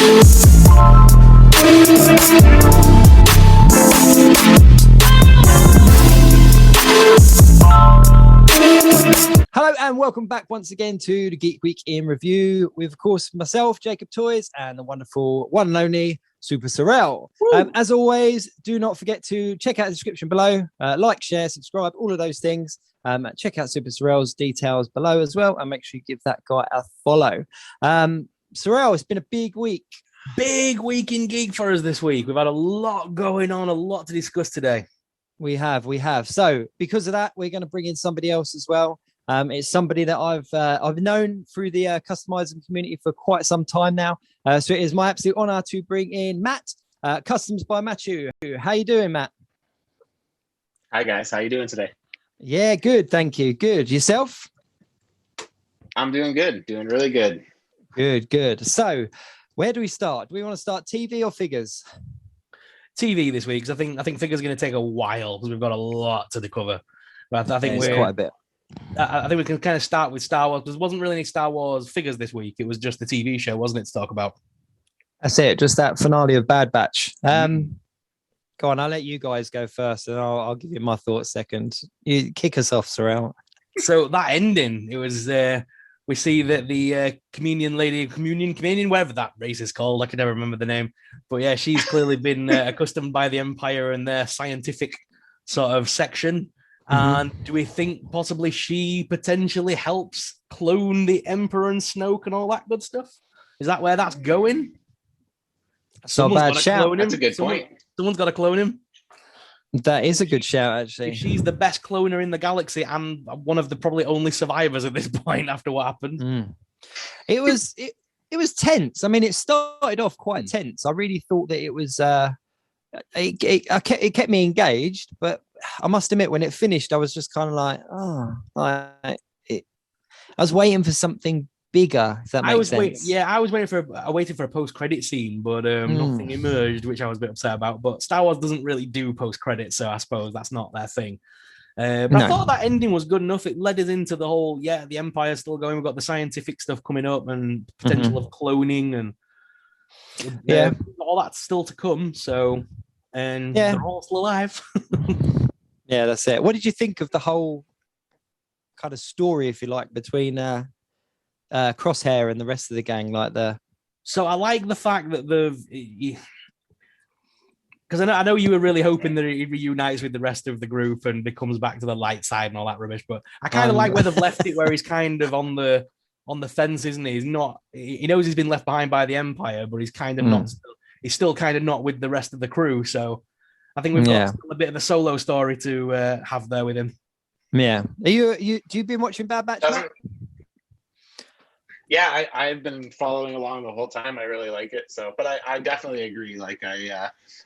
Hello and welcome back once again to the Geek Week in Review with, of course, myself, Jacob Toys, and the wonderful one and only SuperSorrell. As always, do not forget to check out the description below, like, share, subscribe, all of those things. Check out SuperSorrell's details below as well, and make sure you give that guy a follow. Sorrell, it's been a big week. Big week in Geek for us this week. We've had a lot going on, a lot to discuss today. We have. So because of that, we're going to bring in somebody else as well. It's somebody that I've known through the customizing community for quite some time now. So it is my absolute honor to bring in Matt, Customs by Matthew. How you doing, Matt? Hi guys, how you doing today? Yeah, good, thank you. Good. Yourself? I'm doing good, doing really good. Good. So where do we start? Do we want to start TV or figures? TV this week, because I think figures are going to take a while because we've got a lot to cover. But I think we're quite a bit. I think we can kind of start with Star Wars, because there wasn't really any Star Wars figures this week. It was just the TV show, wasn't it, to talk about? That's it, just that finale of Bad Batch. Go on, I'll let you guys go first, and I'll give you my thoughts second. You kick us off, Sorrell. So that ending, it was we see that the communion, whatever that race is called, I can never remember the name, but yeah, she's clearly been accustomed by the Empire and their scientific sort of section. And do we think possibly she potentially helps clone the Emperor and Snoke and all that good stuff? Is that where that's going? Someone's bad shout. That's a good point. Someone's got to clone him. That is a good shout, actually. She's the best cloner in the galaxy and one of the probably only survivors at this point after what happened. It was tense. I mean, it started off quite tense. I really thought that it was it kept me engaged, but I must admit, when it finished, I was just kind of like, I was waiting for something bigger. If that makes sense. I was waiting for a post-credit scene, but nothing emerged, which I was a bit upset about. But Star Wars doesn't really do post-credits, so I suppose that's not their thing. But I thought that ending was good enough. It led us into the whole, the Empire's still going. We've got the scientific stuff coming up and potential of cloning and all that's still to come. So, and they're all still alive. Yeah, that's it. What did you think of the whole kind of story, if you like, between Crosshair and the rest of the gang? So I like the fact that because I know you were really hoping that he reunites with the rest of the group and becomes back to the light side and all that rubbish. But I kind of like where they've left it, where he's kind of on the fence, isn't he? He knows he's been left behind by the Empire, but he's kind of not. He's still kind of not with the rest of the crew. So I think we've got a bit of a solo story to have there with him. Yeah. Do you been watching Bad Batch? Yeah, I've been following along the whole time. I really like it. So, but I definitely agree. Like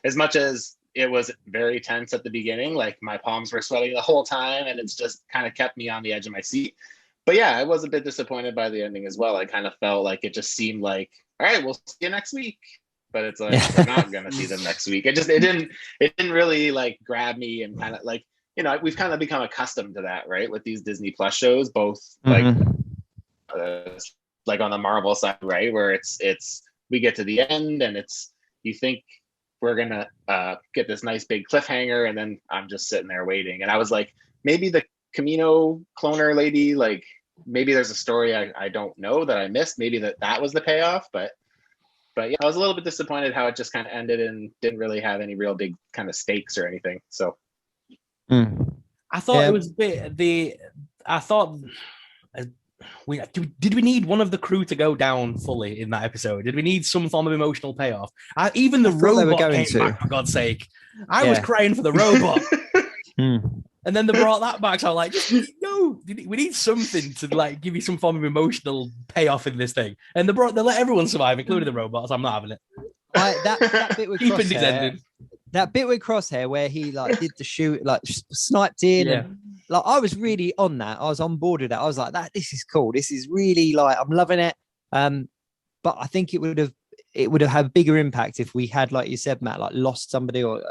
as much as it was very tense at the beginning, like my palms were sweating the whole time, and it's just kind of kept me on the edge of my seat. But yeah, I was a bit disappointed by the ending as well. I kind of felt like it just seemed like, all right, we'll see you next week. But it's like we're not gonna see them next week. It didn't really like grab me, and kind of like, we've kind of become accustomed to that, right? With these Disney Plus shows, both like on the Marvel side, right? Where it's we get to the end and you think we're gonna get this nice big cliffhanger, and then I'm just sitting there waiting. And I was like, maybe the Camino cloner lady, like maybe there's a story I don't know that I missed. Maybe that was the payoff, but yeah, I was a little bit disappointed how it just kind of ended and didn't really have any real big kind of stakes or anything. So I thought it was did we need one of the crew to go down fully in that episode? Did we need some form of emotional payoff? Even the robot came back, for God's sake. I was crying for the robot. And then they brought that back, so I'm like, no, we need something to like give you some form of emotional payoff in this thing. And they let everyone survive, including the robots. I'm not having it. That bit with Crosshair, where he like did the shoot, like sniped in, and like I was really on that. I was on board with that. I was like, this is cool. This is really like, I'm loving it. But I think it would have had a bigger impact if we had, like you said, Matt, like lost somebody, or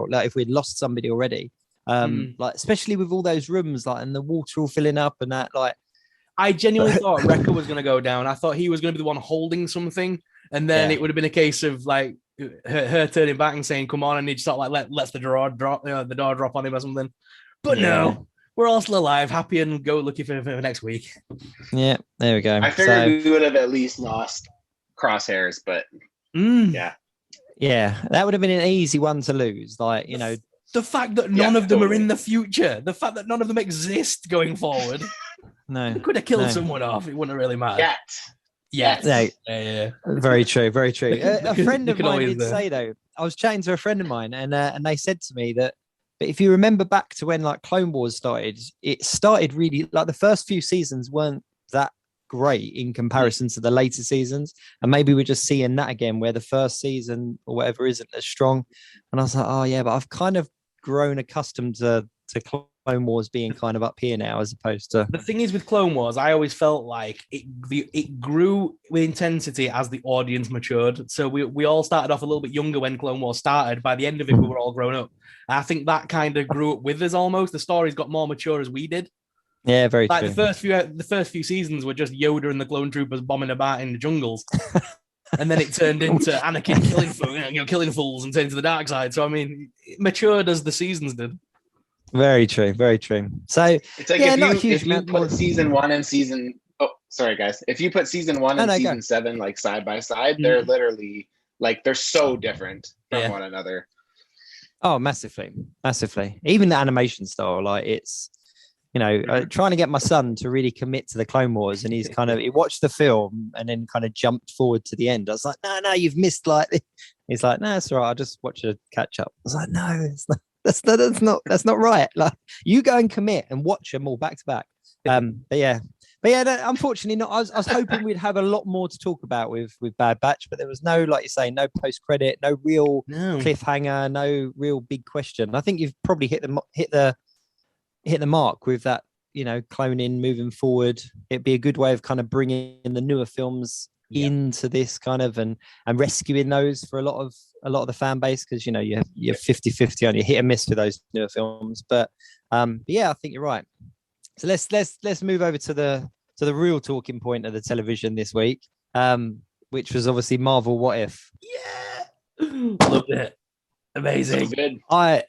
like if we'd lost somebody already. Like especially with all those rooms, like, and the water all filling up and that, like I genuinely thought Richter was going to go down. I thought he was going to be the one holding something, And then it would have been a case of like her turning back and saying, "Come on," and he'd sort of like lets the door drop, the door drop on him or something. But no, we're all still alive, happy and go looking for next week. Yeah, there we go. I figured we would have at least lost Crosshairs, but yeah, that would have been an easy one to lose. Like, you know, the fact that none of them are in the future, the fact that none of them exist going forward. No, they could have killed someone off. It wouldn't have really mattered. Yes. Yeah. Very true. Very true. A friend of mine did say, though, I was chatting to a friend of mine, and they said to me that if you remember back to when like Clone Wars started, it started really like the first few seasons weren't that great in comparison to the later seasons, and maybe we're just seeing that again where the first season or whatever isn't as strong. And I was like, oh yeah, but I've kind of grown accustomed to Clone Wars being kind of up here now, as opposed to... The thing is with Clone Wars, I always felt like it grew with intensity as the audience matured. So we all started off a little bit younger when Clone Wars started. By the end of it, we were all grown up. I think that kind of grew up with us almost. The stories got more mature as we did. Yeah, very like true. The first few seasons were just Yoda and the clone troopers bombing about in the jungles. And then it turned into Anakin killing fools and turning to the dark side. So I mean, it matured as the seasons did. Very true, very true. So it's like if you put season 1 and season if you put season 1 and season 7 like side by side, they're literally like they're so different from one another. Oh, massively. Even the animation style, like it's, you know, trying to get my son to really commit to the Clone Wars, and he watched the film and then kind of jumped forward to the end. I was like, no, you've missed like this. He's like, no, it's all right. I'll just watch a catch up. I was like, no, it's not. That's not right. Like, you go and commit and watch them all back to back. But yeah, unfortunately not. I was hoping we'd have a lot more to talk about with Bad Batch, but there was no, like you say, no post credit, no real cliffhanger, no real big question. I think you've probably hit the mark with that. You know, cloning moving forward, it'd be a good way of kind of bringing the newer films into this kind of and rescuing those for a lot of the fan base, because you know you're 50-50 on, you hit and miss with those newer films. But yeah, I think you're right. So let's move over to the real talking point of the television this week, which was obviously Marvel What If. Loved it. Amazing. So good. I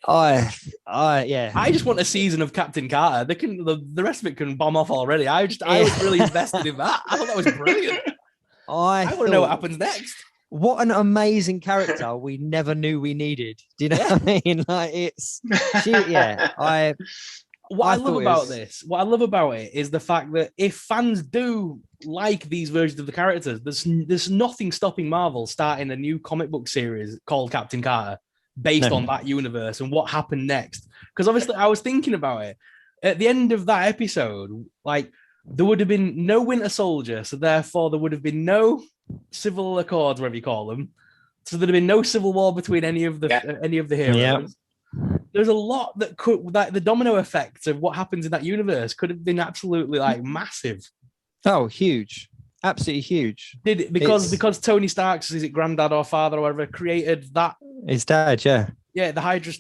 just want a season of Captain Carter. The rest of it can bomb off already. I was really invested in that. I thought that was brilliant. I want to know what happens next. What an amazing character we never knew we needed. Do you know what I mean? Like What I love about it is the fact that if fans do like these versions of the characters, there's nothing stopping Marvel starting a new comic book series called Captain Carter based on that universe and what happened next. Because obviously I was thinking about it. At the end of that episode, like, there would have been no Winter Soldier, so therefore there would have been no civil accords, whatever you call them. So there'd have been no civil war between any of the heroes. Yeah. There's a lot that could, like, the domino effect of what happens in that universe could have been absolutely like massive. Oh, huge. Absolutely huge. Because Tony Stark's, is it granddad or father or whatever, created that. His dad, yeah. Yeah, the Hydra,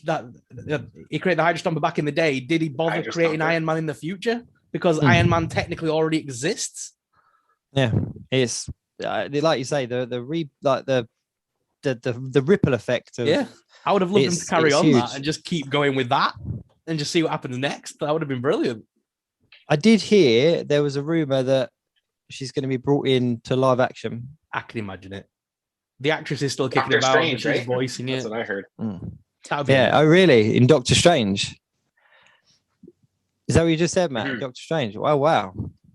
he created the Hydra Stomper back in the day. Did he bother creating Iron Man in the future? Because Iron Man technically already exists. Yeah, it's like you say, the ripple effect of, I would have loved them to carry on that and just keep going with that and just see what happens next. That would have been brilliant. I did hear there was a rumor that she's going to be brought in to live action. I can imagine it. The actress is still kicking about. Strange, she's voicing it. That's what I heard. Oh, really? In Doctor Strange? Is that what you just said, Matt? Doctor Strange. Oh, wow.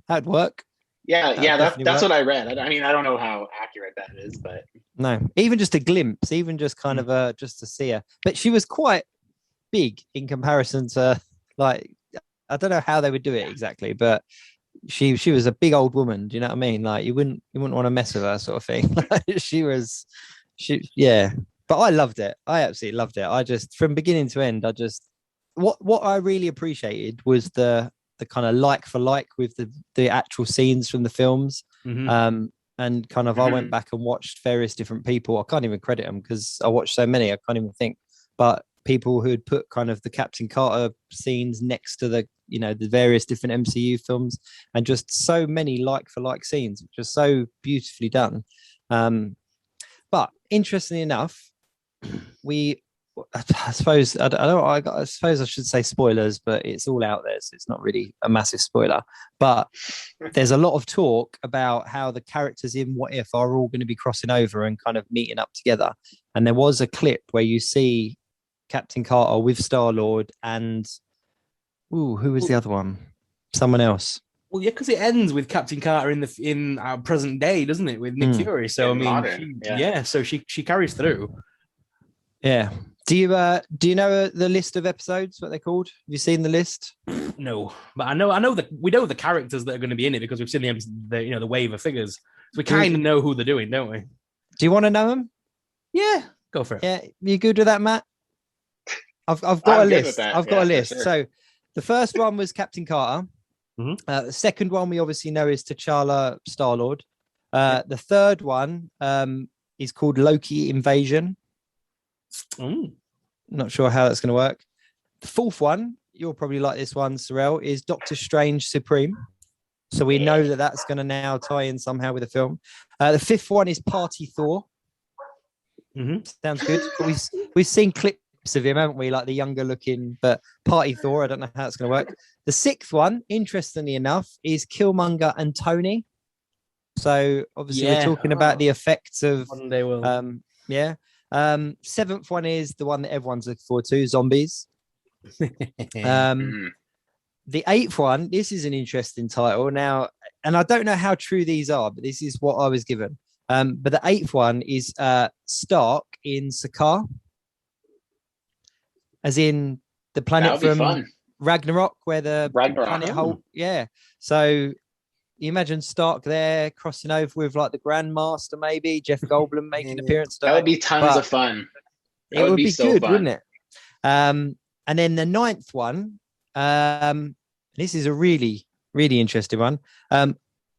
That'd work. Yeah, that's what I read. I mean, I don't know how accurate that is, but no, even just a glimpse, even just kind of just to see her. But she was quite big in comparison to, like, I don't know how they would do it exactly, but she was a big old woman. Do you know what I mean? Like, you wouldn't want to mess with her, sort of thing. But I loved it. I absolutely loved it. I just, from beginning to end, what I really appreciated was the kind of like for like with the actual scenes from the films. And kind of I went back and watched various different people. I can't even credit them because I watched so many, I can't even think. But people who had put kind of the Captain Carter scenes next to the various different MCU films, and just so many like for like scenes, which are so beautifully done. interestingly enough, I suppose I suppose I should say spoilers, but it's all out there, so it's not really a massive spoiler. But there's a lot of talk about how the characters in What If are all going to be crossing over and kind of meeting up together. And there was a clip where you see Captain Carter with Star-Lord and who was the other one? Someone else. Well, yeah, because it ends with Captain Carter in our present day, doesn't it? With Nick Fury. So In modern, so she carries through. Yeah. Do you know the list of episodes? What they're called? Have you seen the list? No, but I know that we know the characters that are going to be in it because we've seen the wave of figures. So we kind of know who they're doing, don't we? Do you want to know them? Yeah, go for it. Yeah, you good with that, Matt? I've got a list. I've got a list. Sure. So the first one was Captain Carter. The second one we obviously know is T'Challa, Star-Lord. The third one is called Loki Invasion. Not sure how that's going to work. The fourth one, you'll probably like this one, Sorrell, is Doctor Strange Supreme. So we know that that's going to now tie in somehow with the film. The fifth one is Party Thor. Sounds good. We've seen clips of him, haven't we? Like the younger looking, but Party Thor. I don't know how it's going to work. The sixth one, interestingly enough, is Killmonger and Tony. So obviously we're talking about the effects of one day will. Seventh one is the one that everyone's looking forward to, zombies. The eighth one, this is an interesting title now, and I don't know how true these are, but this is what I was given. But the eighth one is Stark in Sakaar, as in the planet from Ragnarok, where the planet whole. Yeah. So you imagine Stark there crossing over with like the Grandmaster, maybe Jeff Goldblum making an appearance. That would be tons of fun. It would be so good, wouldn't it? And then the ninth one, this is a really, really interesting one.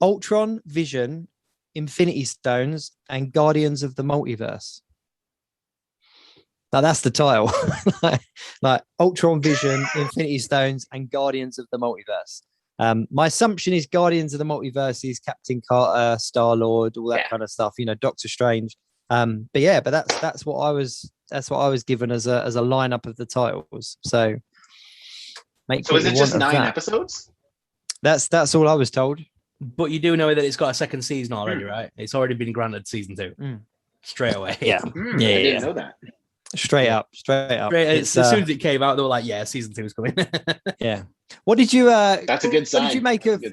Ultron, Vision, Infinity Stones, and Guardians of the Multiverse. Now that's the title. like Ultron, Vision, Infinity Stones, and Guardians of the Multiverse. My assumption is Guardians of the Multiverse is Captain Carter, Star-Lord, all that kind of stuff. Doctor Strange. But that's what I was given as a lineup of the titles. So is it just 9 episodes? That's all I was told. But you do know that it's got a second season already, right? It's already been granted season 2 straight away. Yeah, I didn't know that. Straight up. As soon as it came out, they were like, "Yeah, season 2 is coming." Yeah. What did you? That's a good sign. What did you make of?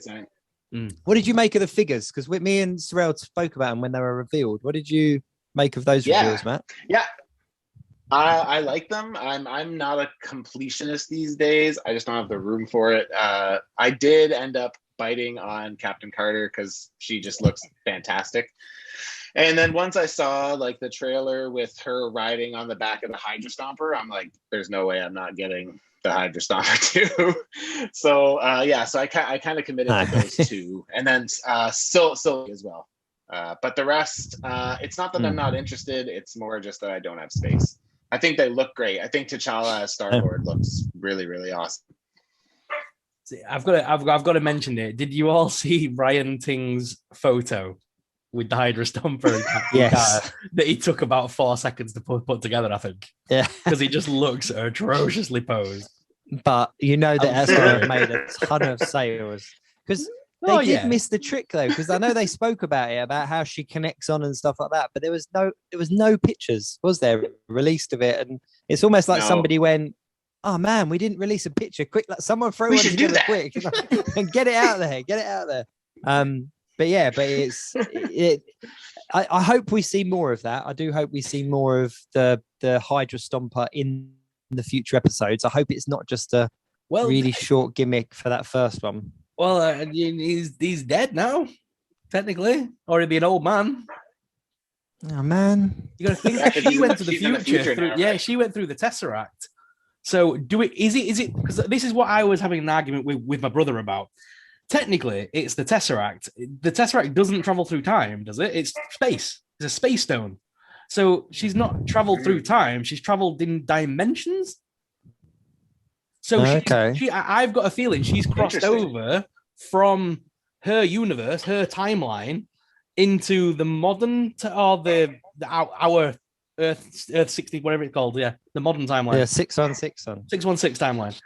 What did you make of the figures? Because me and Sorrell spoke about them when they were revealed. What did you make of those reveals, Matt? Yeah, I like them. I'm not a completionist these days. I just don't have the room for it. I did end up biting on Captain Carter because she just looks fantastic. And then once I saw like the trailer with her riding on the back of the Hydra Stomper, I'm like, there's no way I'm not getting the Hydra Stomper too. So I kind of committed to those two, and then Sylvie as well. But the rest, it's not that I'm not interested. It's more just that I don't have space. I think they look great. I think T'Challa as Star-Lord looks really, really awesome. See, I've got to mention it. Did you all see Ryan Ting's photo with the Hydra Stomper and Captain Carter that he took about 4 seconds to put together, I think? Yeah. Because he just looks atrociously posed. But that's going to have made a ton of sales. Because they did miss the trick, though, because I know they spoke about it, about how she connects on and stuff like that, but there was no pictures, was there, released of it? And it's almost like somebody went, oh man, we didn't release a picture. Quick, like someone throw one together quick and get it out there. I hope we see more of that. I do hope we see more of the Hydra Stomper in the future episodes. I hope it's not just a really short gimmick for that first one. Well, he's dead now, technically, or he'd be an old man. Oh man, you got to think she went to the future. She went through the Tesseract. So is it because this is what I was having an argument with my brother about. Technically, it's the Tesseract. The Tesseract doesn't travel through time, does it? It's space. It's a space stone. So she's not traveled through time. She's traveled in dimensions. So I've got a feeling she's crossed over from her universe, her timeline, into the modern our Earth 60, whatever it's called, the modern timeline. Yeah, 616 timeline.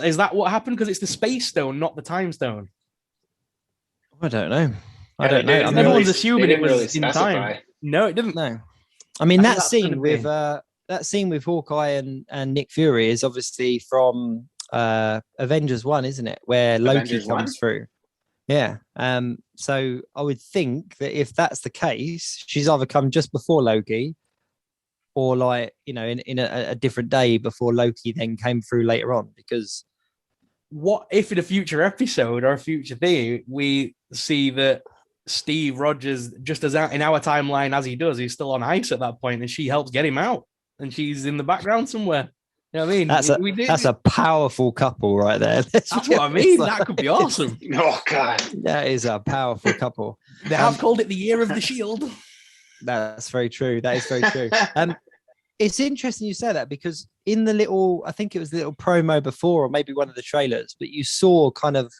Is that what happened? Because it's the space stone, not the time stone. I don't know. I don't know. I mean, everyone's assuming it was really in time. No, it didn't. No. I mean, that scene with Hawkeye and Nick Fury is obviously from Avengers 1, isn't it? Where Loki comes through. Yeah. So I would think that if that's the case, she's either come just before Loki, or like, you know, in a different day before Loki then came through later on. Because what if in a future episode or a future thing we see that Steve Rogers, just as in our timeline as he does, he's still on ice at that point, and she helps get him out, and she's in the background somewhere. You know what I mean? That's a powerful couple right there. That's what I mean. That could be awesome. Oh God, that is a powerful couple. They have called it the Year of the Shield. That's very true. That is very true. It's interesting you say that, because in the I think it was the little promo before, or maybe one of the trailers, but you saw kind of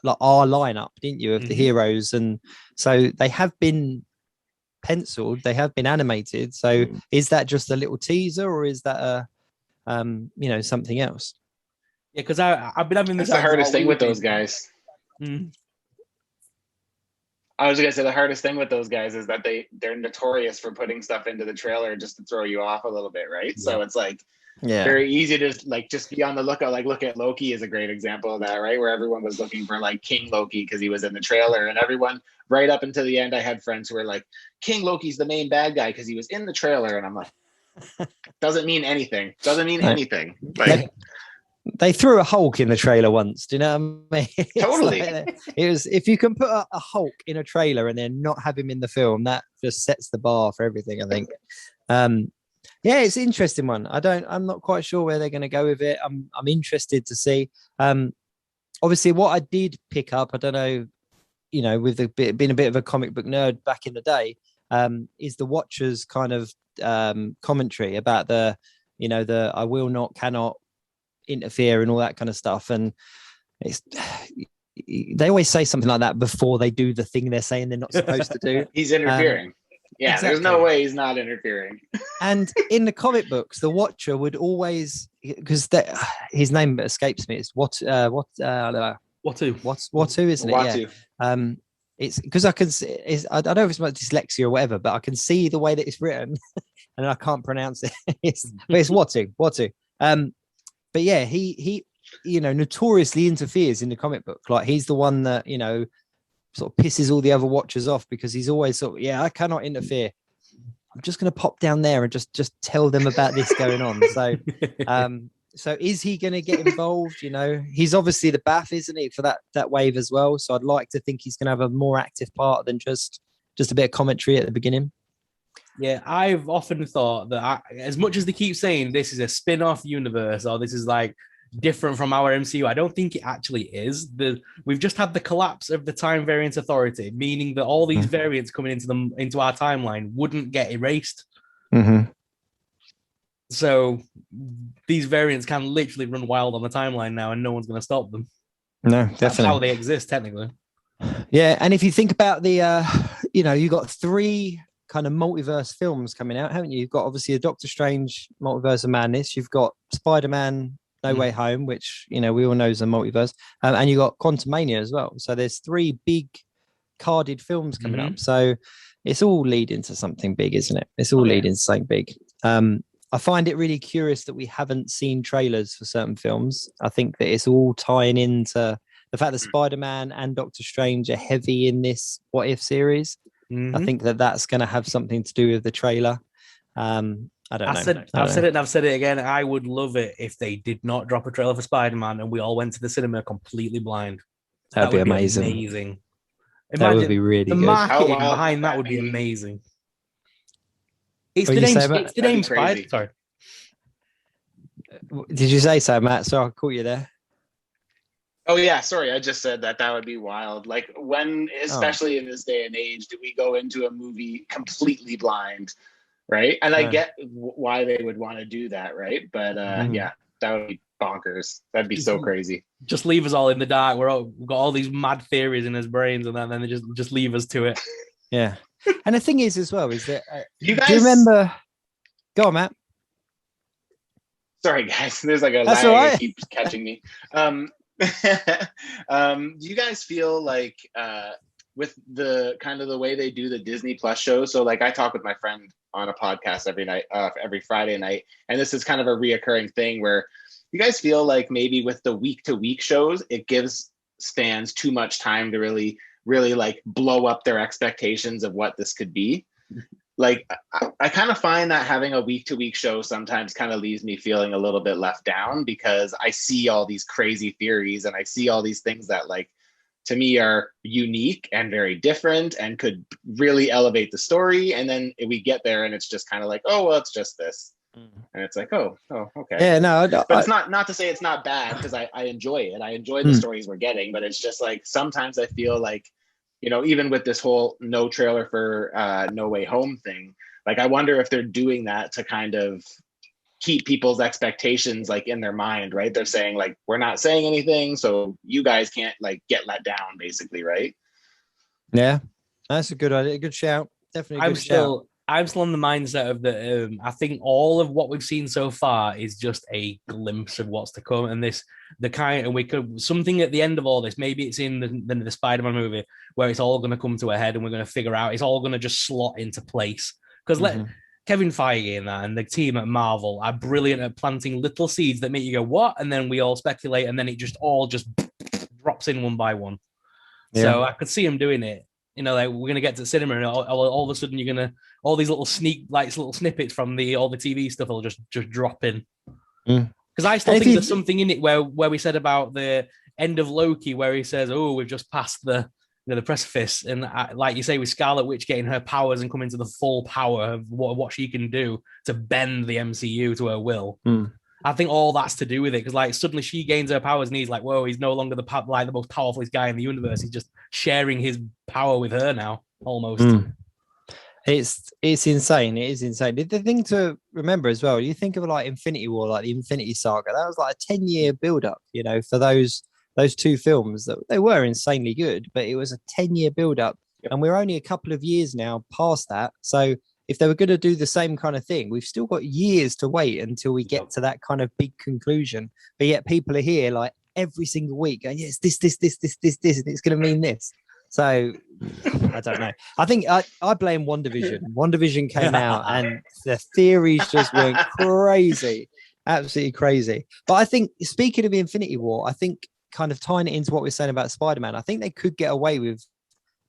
like our lineup, didn't you, of the heroes? And so they have been penciled, they have been animated. So is that just a little teaser, or is that something else? Yeah, because I've been having this. That's the hardest thing with those guys. I was gonna say the hardest thing with those guys is that they're notorious for putting stuff into the trailer just to throw you off a little bit, right? Yeah. So it's like very easy to like just be on the lookout. Like, look at Loki is a great example of that, right? Where everyone was looking for like King Loki because he was in the trailer, and everyone right up until the end, I had friends who were like, King Loki's the main bad guy because he was in the trailer, and I'm like, doesn't mean anything. Doesn't mean anything. Like. They threw a Hulk in the trailer once. Do you know what I mean? Totally. It was, if you can put a Hulk in a trailer and then not have him in the film, that just sets the bar for everything, I think. Yeah, it's an interesting one. I'm not quite sure where they're going to go with it. I'm interested to see. Obviously, what I did pick up, I don't know, you know, with being a bit of a comic book nerd back in the day, is the Watcher's kind of commentary about the I will not, cannot interfere and all that kind of stuff. And they always say something like that before they do the thing they're saying they're not supposed to do. He's interfering. Yeah, exactly. There's no way he's not interfering. And in the comic books, the Watcher would always, because his name escapes me. It's Watu, isn't it? Watu. Yeah. It's because I can see. I don't know if it's my dyslexia or whatever, but I can see the way that it's written, and I can't pronounce it. It's Watu. But yeah, he notoriously interferes in the comic book. Like, he's the one that, sort of pisses all the other Watchers off, because he's always sort of, I cannot interfere. I'm just going to pop down there and just tell them about this going on. So, so is he going to get involved? He's obviously the Bath, isn't he, for that wave as well. So I'd like to think he's going to have a more active part than just a bit of commentary at the beginning. Yeah, I've often thought that as much as they keep saying this is a spin-off universe, or this is like different from our MCU, I don't think it actually is. We've just had the collapse of the Time Variance Authority, meaning that all these variants coming into our timeline wouldn't get erased. Mm-hmm. So these variants can literally run wild on the timeline now, and no one's going to stop them. No, definitely. That's how they exist, technically. Yeah, and if you think about the, you got 3 kind of multiverse films coming out, haven't you? You've got obviously a Doctor Strange Multiverse of Madness. You've got Spider-Man No Way Home, which we all know is a multiverse, and you got Quantumania as well. So there's 3 big carded films coming up. So it's all leading to something big, isn't it? It's all leading to something big. I find it really curious that we haven't seen trailers for certain films. I think that it's all tying into the fact that Spider-Man and Doctor Strange are heavy in this What If series. I think that's going to have something to do with the trailer. I don't know. I've said it and I've said it again. I would love it if they did not drop a trailer for Spider-Man and we all went to the cinema completely blind. That'd be amazing. Imagine that would be really the good. marketing behind that would be amazing. It's the name Spider. Sorry. Did you say so, Matt? So I caught you there. Oh yeah, sorry. I just said that would be wild. Like, when, especially in this day and age, do we go into a movie completely blind, right? And I get why they would want to do that, right? But yeah, that would be bonkers. That'd be so crazy. Just leave us all in the dark. We've got all these mad theories in his brains, and then they just leave us to it. Yeah. And the thing is as well is that you guys do you remember? Go on, Matt. Sorry, guys. There's like a That's lag all right. that keeps catching me. Do you guys feel like with the kind of the way they do the Disney Plus shows? So like I talk with my friend on a podcast every night, every Friday night, and this is kind of a reoccurring thing where you guys feel like maybe with the week-to-week shows, it gives fans too much time to really like blow up their expectations of what this could be. Like I kind of find that having a week-to-week show sometimes kind of leaves me feeling a little bit left down because I see all these crazy theories and I see all these things that like to me are unique and very different and could really elevate the story. And then we get there and it's just kind of like, oh, well, it's just this. And it's like, oh, okay. Yeah, no, but it's not to say it's not bad because I enjoy it. I enjoy the stories we're getting, but it's just like sometimes I feel like, you know, even with this whole no trailer for No Way Home thing, like I wonder if they're doing that to kind of keep people's expectations like in their mind, right? They're saying like, we're not saying anything, so you guys can't like get let down, basically, right? Yeah, that's a good idea. Good shout. Definitely a good shout. I'm still on the mindset of that. I think all of what we've seen so far is just a glimpse of what's to come, and we could something at the end of all this. Maybe it's in the Spider-Man movie where it's all going to come to a head, and we're going to figure out it's all going to just slot into place. Because Kevin Feige and that and the team at Marvel are brilliant at planting little seeds that make you go what, and then we all speculate, and then it just all drops in one by one. Yeah. So I could see him doing it. You know, like we're gonna get to the cinema, and all of a sudden you're gonna all these little little snippets from all the TV stuff will just drop in. Because I still think there's something in it where we said about the end of Loki, where he says, "Oh, we've just passed the precipice," and like you say, with Scarlet Witch getting her powers and coming to the full power of what she can do to bend the MCU to her will. I think all that's to do with it because, like, suddenly she gains her powers, and he's like, "Whoa, he's no longer the most powerful guy in the universe. He's just sharing his power with her now, almost." It's insane. It is insane. The thing to remember as well, you think of like Infinity War, like the Infinity Saga. That was like a 10-year build-up, you know, for those two films. That they were insanely good, but it was a 10-year build-up, and we're only a couple of years now past that. So if they were going to do the same kind of thing, we've still got years to wait until we get to that kind of big conclusion. But yet people are here like every single week going, yes, this, and it's going to mean this. So I don't know. I think I blame WandaVision. WandaVision came out and the theories just went crazy, absolutely crazy. But I think speaking of the Infinity War, I think kind of tying it into what we're saying about Spider-Man, I think they could get away with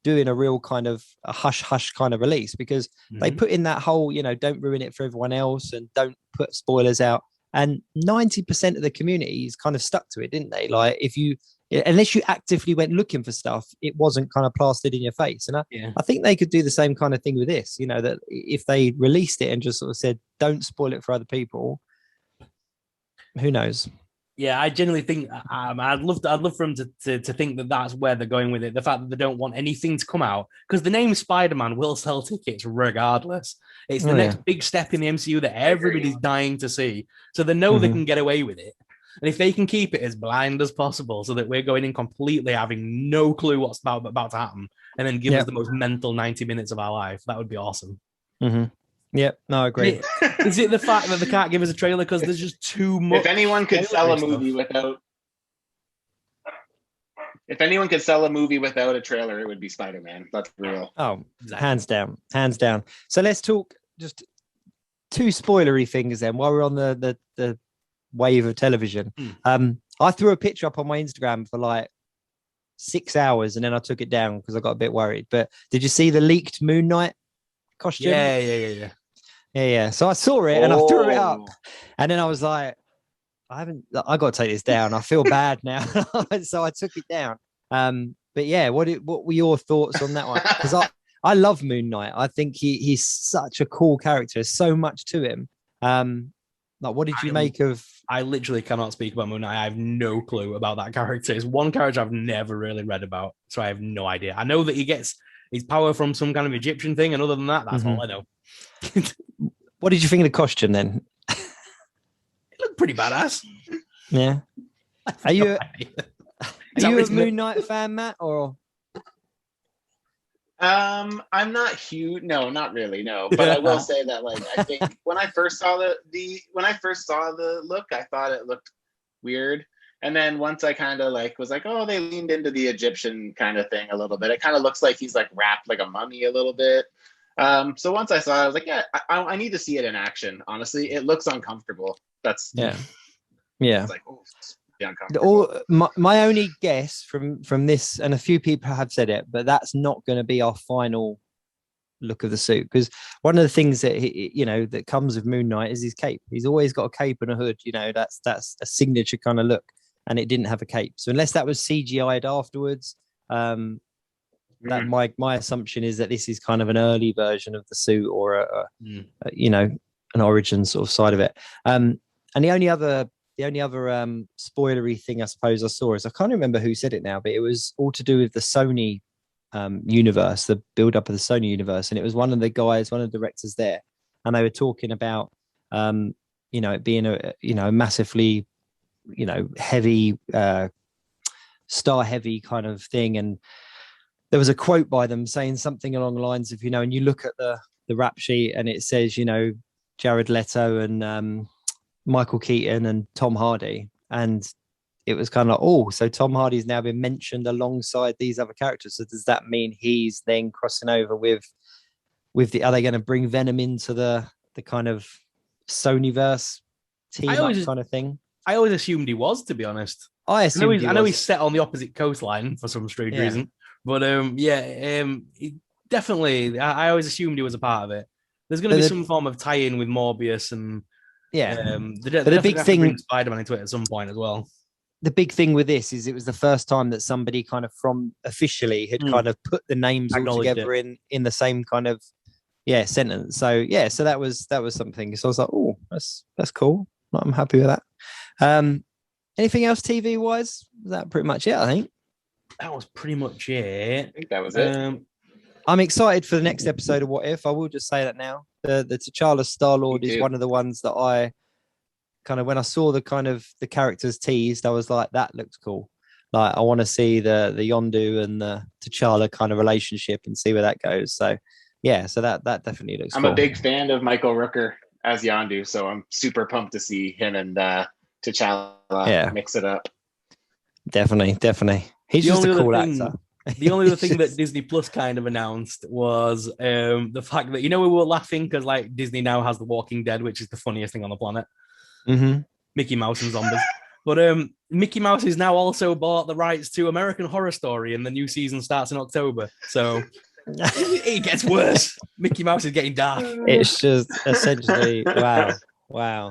doing a real kind of a hush kind of release because they put in that whole, you know, don't ruin it for everyone else and don't put spoilers out. And 90% of the community is kind of stuck to it, didn't they? Like unless you actively went looking for stuff, it wasn't kind of plastered in your face. And I think they could do the same kind of thing with this, you know, that if they released it and just sort of said, don't spoil it for other people, who knows? Yeah, I genuinely think I'd love for them to think that that's where they're going with it. The fact that they don't want anything to come out because the name Spider-Man will sell tickets regardless. It's the next big step in the MCU that everybody's dying to see. So they know they can get away with it. And if they can keep it as blind as possible so that we're going in completely having no clue what's about to happen and then give us the most mental 90 minutes of our life, that would be awesome. Yeah, no, I agree. Is it the fact that they can't give us a trailer because there's just too much? If anyone could sell a movie without a trailer, it would be Spider-Man. That's real. Oh, exactly. Hands down. So let's talk just two spoilery things then while we're on the wave of television. I threw a picture up on my Instagram for like 6 hours and then I took it down because I got a bit worried. But did you see the leaked Moon Knight costume? Yeah. So I saw it and I threw it up, and then I was like, I got to take this down. I feel bad now, so I took it down. But yeah, what were your thoughts on that one? Because I love Moon Knight. I think he's such a cool character. There's so much to him. Like, what did you make of? I literally cannot speak about Moon Knight. I have no clue about that character. It's one character I've never really read about, so I have no idea. I know that he gets his power from some kind of Egyptian thing, and other than that, that's all I know. What did you think of the costume then? It looked pretty badass. Yeah. Are you a Moon Knight fan, Matt? Or I'm not huge. No, not really. No, but I will say that, like, I think when I first saw the look, I thought it looked weird. And then once I kind of like was like, oh, they leaned into the Egyptian kind of thing a little bit. It kind of looks like he's like wrapped like a mummy a little bit. So once I saw it, I was like, yeah, I need to see it in action. Honestly, it looks uncomfortable. That's yeah. It's like, oh, yeah, uncomfortable. My only guess from this, and a few people have said it, but that's not going to be our final look of the suit, because one of the things that that comes with Moon Knight is his cape. He's always got a cape and a hood. That's a signature kind of look, and it didn't have a cape. So unless that was CGI'd afterwards, that my assumption is that this is kind of an early version of the suit, or an origin sort of side of it. And the only other spoilery thing I suppose I saw is, I can't remember who said it now, but it was all to do with the Sony universe, the build up of the Sony universe, and it was one of the directors there, and they were talking about it being a massively heavy star heavy kind of thing, and there was a quote by them saying something along the lines of, and you look at the rap sheet and it says Jared Leto and Michael Keaton and Tom Hardy, and it was kind of like, so Tom Hardy's now been mentioned alongside these other characters. So does that mean he's then crossing over with are they going to bring Venom into the kind of Sonyverse team kind of thing? I always assumed he was, to be honest. I know he's set on the opposite coastline for some strange reason, but definitely, I always assumed he was a part of it. There's going to be some form of tie-in with Morbius and. The big thing, Spider-Man into it at some point as well. The big thing with this is it was the first time that somebody kind of from officially had kind of put the names all together in the same kind of sentence. So so that was something. So I was like, that's cool. I'm happy with that. Anything else TV wise? Was that pretty much it? I think that was pretty much it. I think that was it. I'm excited for the next episode of What If. I will just say that now. The T'Challa Star-Lord is one of the ones that I kind of, when I saw the kind of the characters teased, I was like, that looks cool. Like, I want to see the Yondu and the T'Challa kind of relationship and see where that goes. So so that definitely looks cool. I'm a big fan of Michael Rooker as Yondu, so I'm super pumped to see him and T'Challa mix it up. Definitely. He's just a cool actor. The only other thing that Disney Plus kind of announced was the fact that, we were laughing because like Disney now has The Walking Dead, which is the funniest thing on the planet. Mm-hmm. Mickey Mouse and zombies. But Mickey Mouse has now also bought the rights to American Horror Story, and the new season starts in October. So it gets worse. Mickey Mouse is getting dark. It's just essentially wow.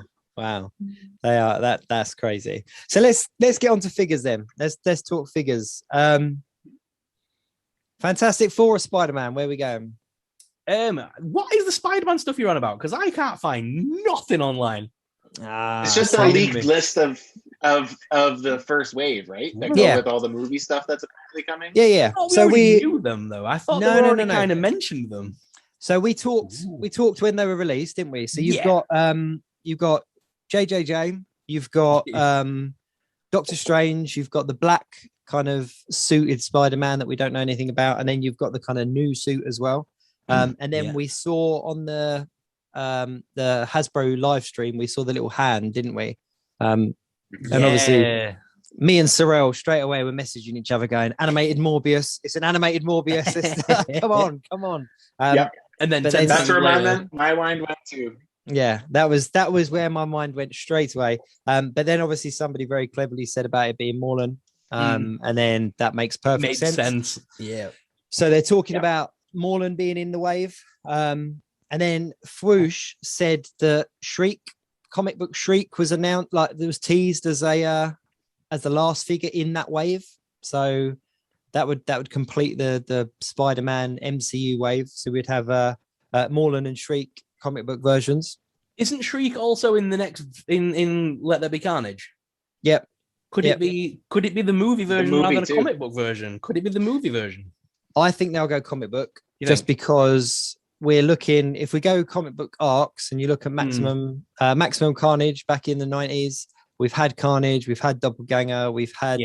They are that's crazy. So let's get on to figures then. Let's talk figures. Fantastic Four or Spider-Man, where are we going? What is the Spider-Man stuff you're on about? Because I can't find nothing online. It's just a leaked list of the first wave, right? That go with all the movie stuff that's apparently coming. Yeah. So we knew them though. I thought they already kind of mentioned them. So we talked when they were released, didn't we? So you've got JJJ, you've got Doctor Strange, you've got the black kind of suited Spider-Man that we don't know anything about, and then you've got the kind of new suit as well. And then we saw on the Hasbro live stream, we saw the little hand, didn't we? And obviously me and Sorrell straight away were messaging each other going, animated Morbius, it's an animated Morbius. come on. And then that's where my mind went to. Yeah, that was where my mind went straight away. But then obviously somebody very cleverly said about it being Morlan. And then that makes perfect sense. Yeah. So they're talking about Morlan being in the wave. And then Swoosh said that comic book Shriek was announced, like it was teased as the last figure in that wave. So that would complete the Spider-Man MCU wave. So we'd have Morlan and Shriek comic book versions. Isn't Shriek also in the next in Let There Be Carnage? Yep. Could it be the movie version rather than a comic book version? Could it be the movie version? I think they'll go comic book because we're looking, if we go comic book arcs and you look at Maximum Carnage back in the 90s, we've had Carnage, we've had Doppelganger, we've had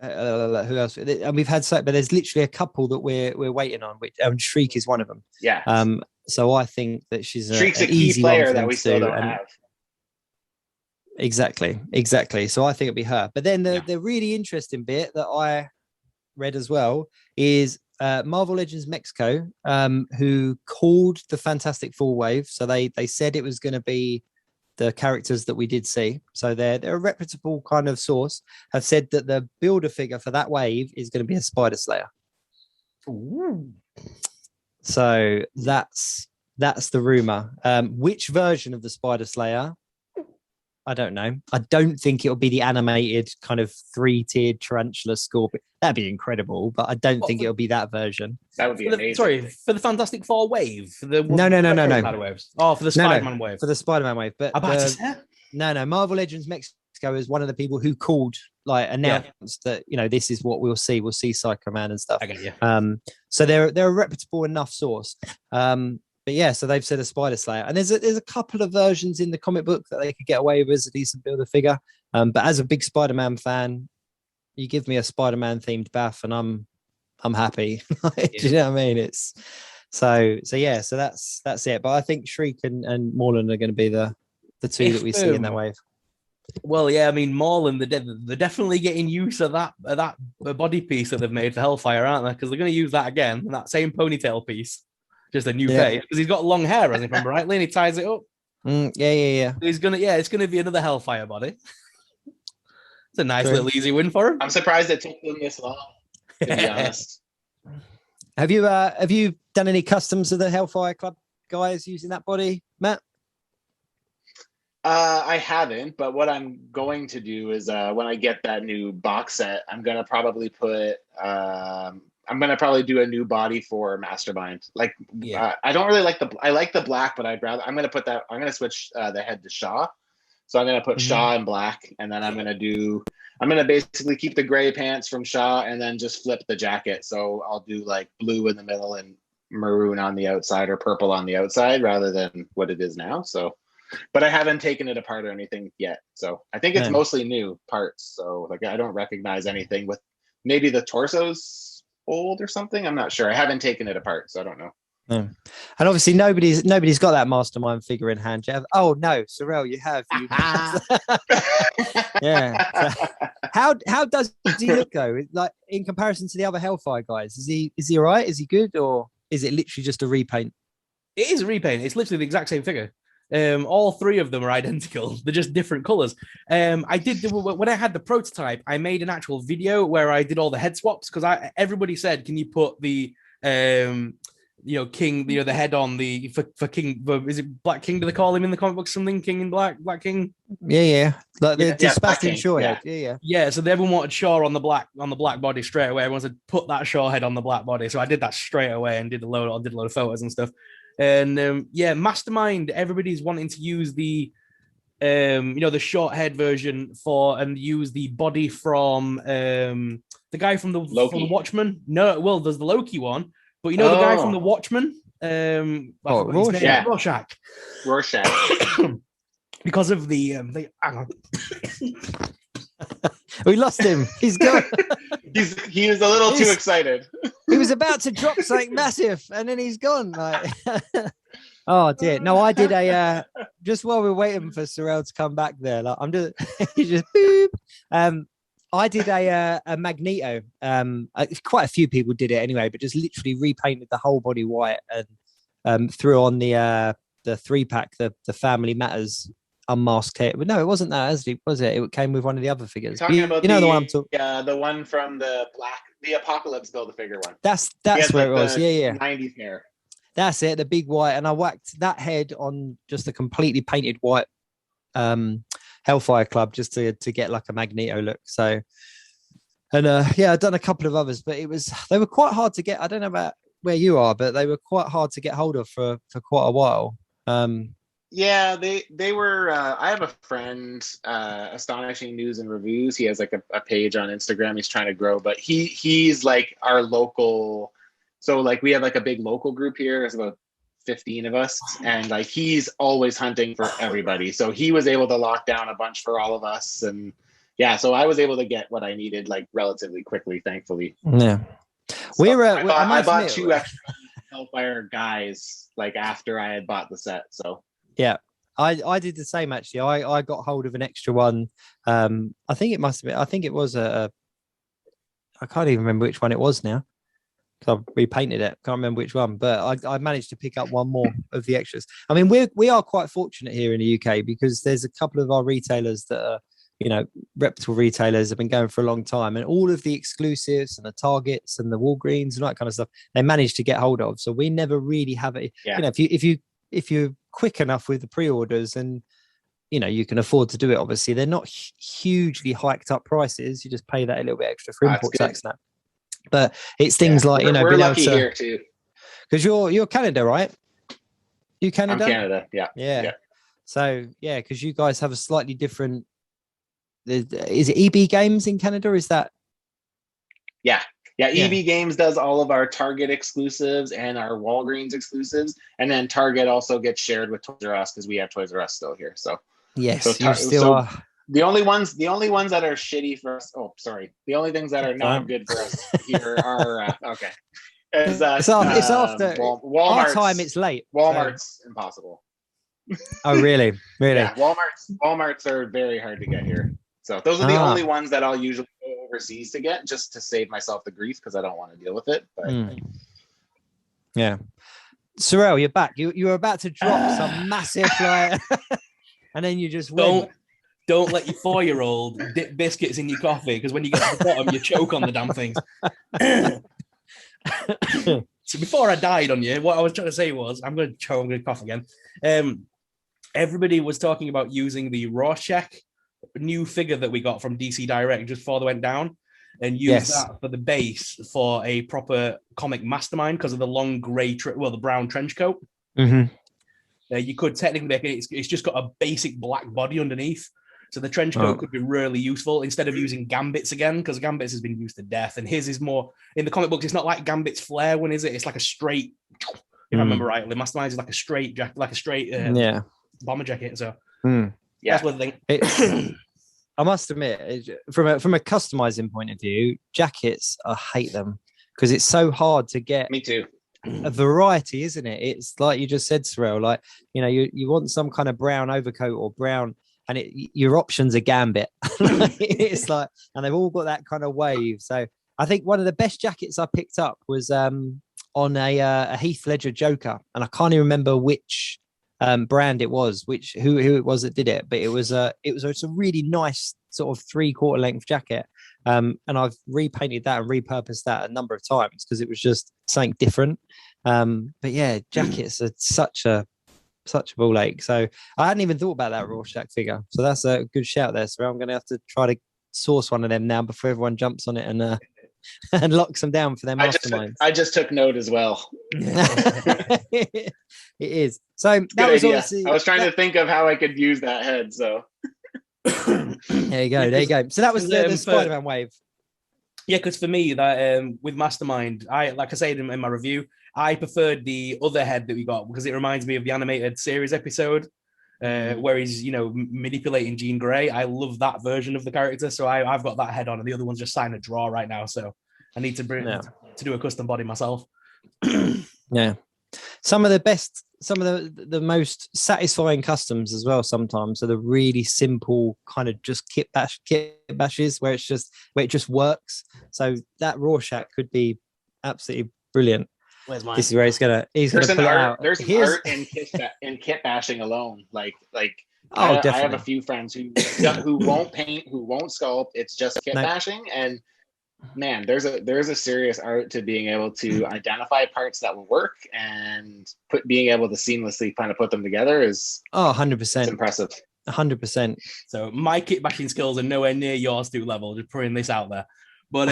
Who else? And we've had but there's literally a couple that we're waiting on. Which Shriek is one of them. Yeah. So I think that she's Shriek's an a key easy player one that we still don't have. Exactly. So I think it'd be her. But then the really interesting bit that I read as well is Marvel Legends Mexico, who called the Fantastic Four wave. So they said it was going to be the characters that we did see. So they're a reputable kind of source, have said that the builder figure for that wave is going to be a Spider Slayer. Ooh. So that's the rumor. Which version of the Spider Slayer? I don't know. I don't think it'll be the animated kind of 3-tiered tarantula scorpion. That'd be incredible, but I don't think it'll be that version. That would be amazing. Sorry, for the Fantastic Four wave? For the No. Waves. Oh, for the Spider-Man wave. For the Spider-Man wave. But no. Marvel Legends Mexico is one of the people who called, announced that, this is what we'll see. We'll see Psycho Man and stuff. I get you. So they're a reputable enough source. But yeah, so they've said a Spider Slayer, and there's a couple of versions in the comic book that they could get away with as a decent builder figure. But as a big Spider-Man fan, you give me a Spider-Man themed bath, and I'm happy. Do you know what I mean? It's so that's it. But I think Shriek and Morland are going to be the two that we see in that wave. Well, yeah, I mean, Morland, they're definitely getting use of that body piece that they've made for Hellfire, aren't they? Because they're going to use that again, that same ponytail piece. Just a new face, because he's got long hair, as I remember rightly, and he ties it up. Yeah. It's gonna be another Hellfire body. It's a nice little easy win for him. I'm surprised it took them this long, to be honest. Have you done any customs of the Hellfire Club guys using that body, Matt? I haven't, but what I'm going to do is when I get that new box set, I'm gonna probably put I'm gonna probably do a new body for Mastermind. I don't really like I like the black, but I'm gonna switch the head to Shaw. So I'm gonna put Shaw in black, and then I'm gonna basically keep the gray pants from Shaw, and then just flip the jacket. So I'll do like blue in the middle and maroon on the outside, or purple on the outside, rather than what it is now. So, but I haven't taken it apart or anything yet. So I think it's mostly new parts. So I don't recognize anything. With maybe the torsos old or something. I'm not sure. I haven't taken it apart, so I don't know. And obviously nobody's got that Mastermind figure in hand. Oh no, Sorrell, you have. Yeah. So, how does he look though? Like in comparison to the other Hellfire guys, is he all right? Is he good, or is it literally just a repaint? It is a repaint. It's literally the exact same figure. All three of them are identical. They're just different colors. When I had the prototype, I made an actual video where I did all the head swaps, because everybody said, can you put the King, the head on the for King? Is it Black King? Do they call him in the comic book something? King in Black King? Yeah. Like the Sebastian Shaw head. Yeah. So everyone wanted Shaw on the black body straight away. Everyone said put that Shaw head on the black body. So I did that straight away and did a load of photos and stuff. And Mastermind, everybody's wanting to use the the short head version and use the body from the guy from the Watchmen. No, well, there's the Loki one, but the guy from the Watchmen, Rorschach. Because of the we lost him. He's gone. He was a little too excited. He was about to drop something massive, and then he's gone. Like, oh dear. No, I did just while we were waiting for Sorrell to come back there. Like, I'm just he just boop. I did a Magneto. Quite a few people did it anyway, but just literally repainted the whole body white and threw on the 3-pack, the Family Matters unmasked head. But no, it wasn't that, was it? It came with one of the other figures. You're talking about the one I'm talking. Yeah, the one from the Apocalypse Build-A-Figure one. That's where it was. Yeah. 90s hair. That's it. The big white, and I whacked that head on just a completely painted white Hellfire Club just to get like a Magneto look. So, and I've done a couple of others, but they were quite hard to get. I don't know about where you are, but they were quite hard to get hold of for quite a while. Yeah, they were. I have a friend, Astonishing News and Reviews. He has like a page on Instagram. He's trying to grow, but he's like our local. So like we have like a big local group here. There's about 15 of us, and like he's always hunting for everybody. So he was able to lock down a bunch for all of us, and yeah, so I was able to get what I needed like relatively quickly, thankfully. Yeah. So I bought 2 extra Hellfire guys like after I had bought the set. So yeah, I did the same actually. I got hold of an extra one. I think it must have been. I think it was I can't even remember which one it was now. I repainted it. Can't remember which one, but I managed to pick up one more of the extras. I mean, we are quite fortunate here in the UK because there's a couple of our retailers that are, you know, reputable retailers have been going for a long time, and all of the exclusives and the Targets and the Walgreens and all that kind of stuff they managed to get hold of. So we never really have it. Yeah. You know, if you're quick enough with the pre-orders and you know you can afford to do it, obviously they're not hugely hiked up prices. You just pay that a little bit extra for import tax now. But it's things like, you know, we're lucky here too. Because you're Canada, right? You Canada? I'm Canada, yeah. So yeah, because you guys have a slightly different. Is it EB Games in Canada? Is that? Yeah. EB Games does all of our Target exclusives and our Walgreens exclusives, and then Target also gets shared with Toys R Us because we have Toys R Us still here. So yes, you still are. The only ones that are shitty for us. Oh, sorry. The only things that are not good for us here are okay. It's after Walmart's, our time. It's late. Walmart's impossible. Oh, really? Really? Yeah, Walmart's are very hard to get here. So those are the only ones that I'll usually go overseas to get, just to save myself the grief because I don't want to deal with it. But yeah, Sorrell, you're back. You were about to drop some massive flyer, and then you just Don't let your 4-year-old dip biscuits in your coffee because when you get to the bottom, you choke on the damn things. So before I died on you, what I was trying to say was, I'm going to cough again. Everybody was talking about using the Rorschach new figure that we got from DC Direct just before they went down, and use that for the base for a proper comic Mastermind because of the long grey, the brown trench coat. Mm-hmm. You could technically make it. It's just got a basic black body underneath. So the trench coat could be really useful instead of using Gambit's again, because Gambit's has been used to death. And his is more, in the comic books, it's not like Gambit's flare one, is it? It's like a straight, if I remember rightly, Mastermind is like a straight jacket, like a straight bomber jacket. So that's one thing. I must admit, from a customizing point of view, jackets, I hate them because it's so hard to get. Me too. A variety, isn't it? It's like you just said, Sorrell, like, you know, you want some kind of brown overcoat or brown, and your options are Gambit. It's like, and they've all got that kind of wave. So I think one of the best jackets I picked up was on a Heath Ledger Joker, and I can't even remember which brand it was, who it was that did it, but it was a really nice sort of 3/4 length jacket. And I've repainted that and repurposed that a number of times because it was just something different. But yeah, jackets are such a ball ache. So I hadn't even thought about that Rorschach figure. So that's a good shout there. So I'm going to have to try to source one of them now before everyone jumps on it and locks them down for their masterminds. I just took note as well. It is. So that was obviously. I was trying to think of how I could use that head. So there you go. So that was the Spider-Man wave. Yeah, because for me, that with Mastermind, like I said in my review, I preferred the other head that we got because it reminds me of the animated series episode where he's, you know, manipulating Jean Grey. I love that version of the character, so I've got that head on, and the other one's just signed a draw right now. So I need to to do a custom body myself. Yeah, some of the most satisfying customs as well sometimes are the really simple kind of just kit bashes where it just works. So that Rorschach could be absolutely brilliant. Where's mine? This is where he's gonna pull it out. There's an art in kit bashing alone. Definitely. I have a few friends who won't paint, who won't sculpt. It's just kit bashing, and man, there's a serious art to being able to identify parts that will work and being able to seamlessly kind of put them together is 100%. impressive. 100%. So my kit bashing skills are nowhere near yours to level. Just putting this out there, but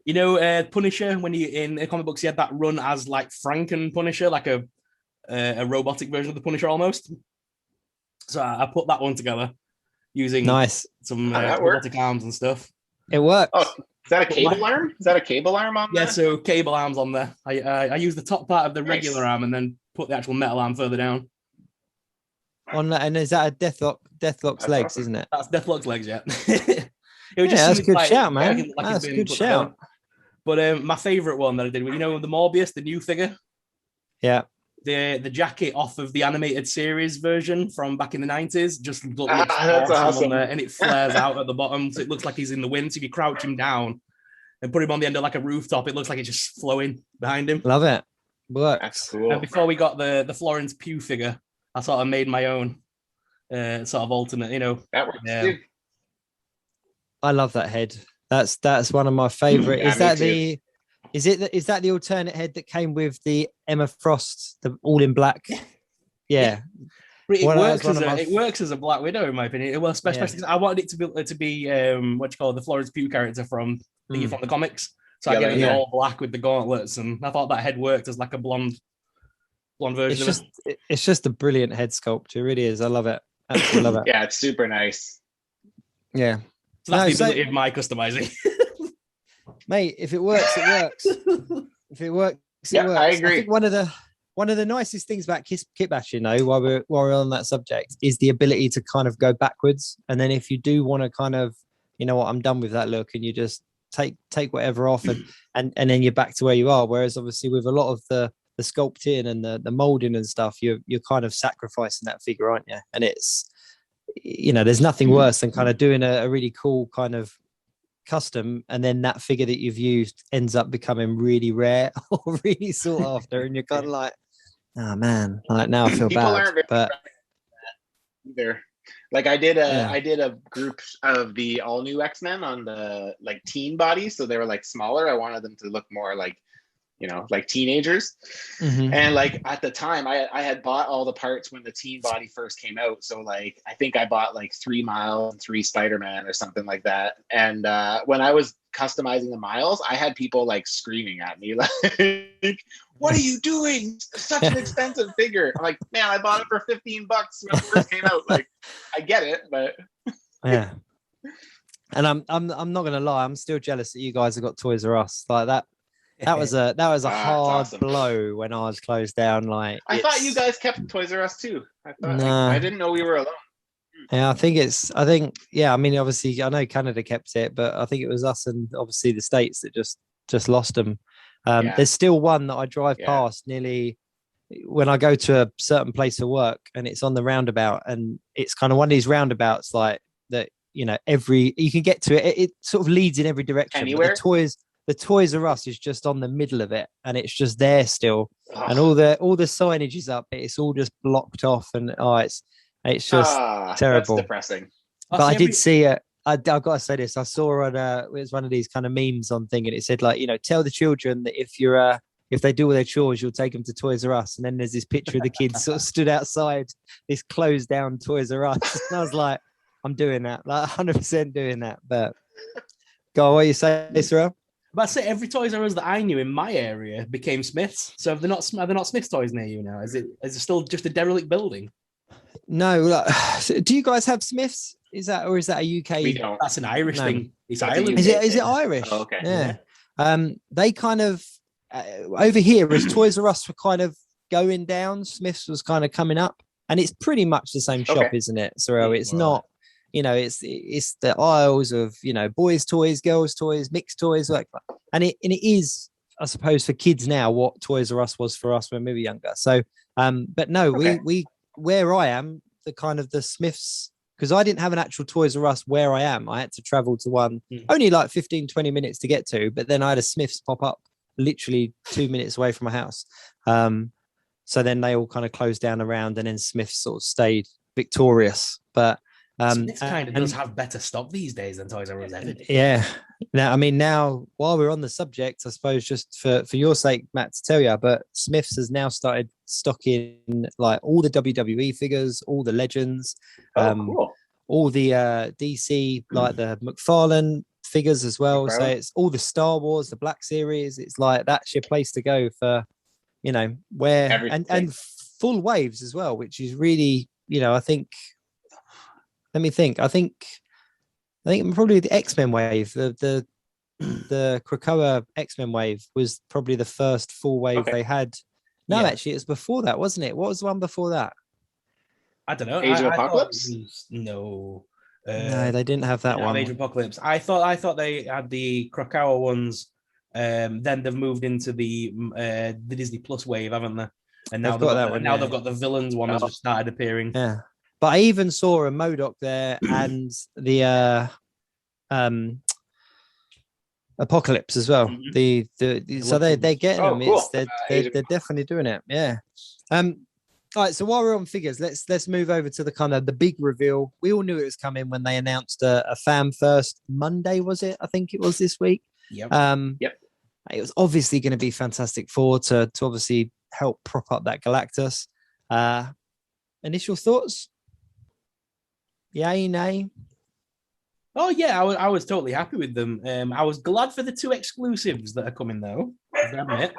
you know, Punisher, when he in the comic books, he had that run as like Franken Punisher, like a robotic version of the Punisher almost. So I put that one together using some robotic arms and stuff. It works. Oh, is that a cable arm? Is that a cable arm on there? Yeah, so cable arms on there. I use the top part of the regular arm and then put the actual metal arm further down. And is that a Deathlock's legs, awesome. Isn't it? That's Deathlock's legs, yeah. It was just that's a good shout, man. That's a good shout. But my favorite one that I did, the Morbius, the new figure. Yeah. The jacket off of the animated series version from back in the 90s just looks that's awesome. And it flares out at the bottom, so it looks like he's in the wind. So if you crouch him down and put him on the end of like a rooftop, it looks like it's just flowing behind him. Love it. Works. That's cool. And before we got the Florence Pugh figure, I sort of made my own sort of alternate, That works too. I love that head. That's one of my favorite. Is that the alternate head that came with the Emma Frost, the all in black? Yeah. It works as a Black Widow, in my opinion. Well, especially because I wanted it to be the Florence Pugh character from the comics. So I gave it all black with the gauntlets, and I thought that head worked as like a blonde version of it. It's just a brilliant head sculpt. It really is. I love it. Absolutely love it. Yeah, it's super nice. Yeah. So that's the ability of my customizing. Mate, if it works, it works. If it works, it works. I agree. I think one of the nicest things about kitbashing, though, while we're on that subject, is the ability to kind of go backwards. And then if you do want to kind of, I'm done with that look, and you just take whatever off, and then you're back to where you are. Whereas obviously with a lot of the sculpting and the molding and stuff, you're kind of sacrificing that figure, aren't you? And it's, there's nothing worse than kind of doing a really cool kind of custom, and then that figure that you've used ends up becoming really rare or really sought after, and you're kind of like, oh man, like now I feel bad. But either, like I did a group of the all new X-Men on the like teen bodies, so they were like smaller. I wanted them to look more like, like teenagers. And like at the time I had bought all the parts when the teen body first came out. So like, I think I bought like 3 Miles and 3 Spider-Man or something like that. And when I was customizing the Miles, I had people like screaming at me like, what are you doing? It's such an expensive figure. I'm like, man, I bought it for $15 when it first came out. Like, I get it, but yeah. And I'm not gonna lie, I'm still jealous that you guys have got Toys R Us like that. That was a hard blow when I was closed down. Like, I thought you guys kept Toys R Us too. I didn't know we were alone. Yeah, I mean, obviously I know Canada kept it, but I think it was us and obviously the States that just lost them. There's still one that I drive past nearly when I go to a certain place of work, and it's on the roundabout, and it's kind of one of these roundabouts like that, you can get to it. It sort of leads in every direction. Anywhere. The Toys R Us is just on the middle of it, and it's just there still. And all the signage is up. It's all just blocked off, and it's just terrible. That's depressing. But I did see it. I've got to say this. I saw on it was one of these kind of memes on thing, and it said like, tell the children that if they do all their chores, you'll take them to Toys R Us. And then there's this picture of the kids sort of stood outside this closed down Toys R Us. And I was like, I'm doing that, like 100% doing that. But go on, what you say, Sorrell? But I say every Toys R Us that I knew in my area became Smiths. So are they not Smiths toys near you now? Is it still just a derelict building? No. Do you guys have Smiths? Is that a UK? We don't. That's an Irish thing. It's Ireland. Is it Irish? Oh, okay. Yeah. They kind of over here as Toys R Us were kind of going down, Smiths was kind of coming up, and it's pretty much the same shop, isn't it, Sorrell? It's not. It's the aisles of boys' toys, girls' toys, mixed toys, like, and it is, I suppose, for kids now what Toys R Us was for us when we were younger. So, but no, we where I am, the kind of the Smiths, because I didn't have an actual Toys R Us where I am. I had to travel to one only like 15-20 minutes to get to, but then I had a Smiths pop up literally 2 minutes away from my house. So then they all kind of closed down around, and then Smiths sort of stayed victorious, but. Smiths kind of does have better stock these days than Toys R Us ever did. Yeah. Now, while we're on the subject, I suppose just for your sake, Matt, to tell you, but Smiths has now started stocking like all the WWE figures, all the Legends, cool. all the DC, like the McFarlane figures as well. So it's all the Star Wars, the Black Series. It's like that's your place to go for, where and full waves as well, which is really, I think. Let me think. I think probably the X-Men wave, the Krakoa X-Men wave was probably the first full wave they had. No, actually, it was before that, wasn't it? What was the one before that? I don't know. Age of I thought Apocalypse? No. No, they didn't have that one. Age of Apocalypse. I thought they had the Krakauer ones. Then they've moved into the Disney Plus wave, haven't they? And now they've got that one. Now they've got the villains one has just started appearing. Yeah, but I even saw a MODOK there and the Apocalypse as well. Mm-hmm. So they're getting them. Cool. They're definitely doing it. Yeah. All right, so while we're on figures, let's move over to the kind of the big reveal. We all knew it was coming when they announced a Fan First Monday, was it? I think it was this week. Yep. Yep. It was obviously going to be Fantastic Four to obviously help prop up that Galactus. Initial thoughts? Yay, nay? Oh yeah, I was totally happy with them. I was glad for the 2 exclusives that are coming though. I admit.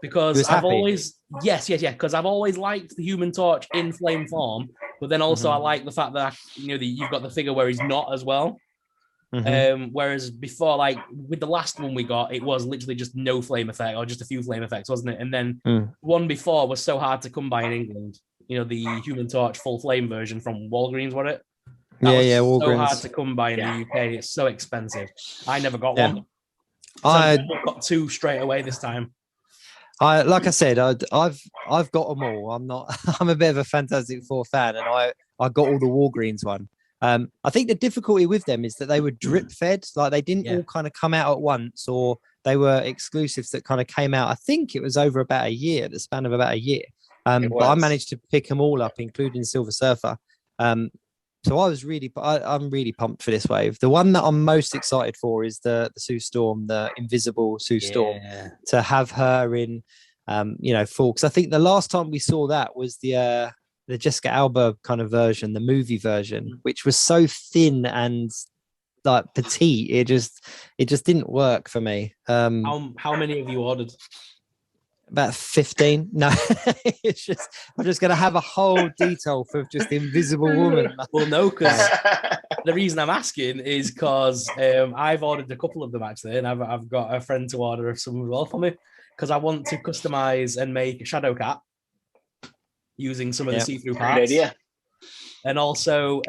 Because I've always because I've always liked the Human Torch in flame form, but then also I like the fact that you've got the figure where he's not as well. Whereas before, like with the last one we got, it was literally just no flame effect or just a few flame effects, wasn't it? And then one before was so hard to come by in England. The Human Torch full flame version from Walgreens, was it? That was so hard to come by in the UK. It's so expensive. I never got one. So I got 2 straight away this time. Like I said, I've got them all. I'm a bit of a Fantastic Four fan, and I got all the Walgreens one. I think the difficulty with them is that they were drip fed, like they didn't all kind of come out at once, or they were exclusives that kind of came out. I think it was over about a year, the span of about a year. But I managed to pick them all up, including Silver Surfer. So I'm really pumped for this wave. The one that I'm most excited for is the Sue Storm, the invisible Sue Storm, to have her in, full. Because I think the last time we saw that was the Jessica Alba kind of version, the movie version, which was so thin and like petite. It just didn't work for me. How many have you ordered? About 15. No, I'm just gonna have a whole detail for just the Invisible Woman. Well, no, because the reason I'm asking is because I've ordered a couple of them actually, and I've got a friend to order some as well for me because I want to customize and make a Shadow Cat using some of the see-through parts. Great idea. And also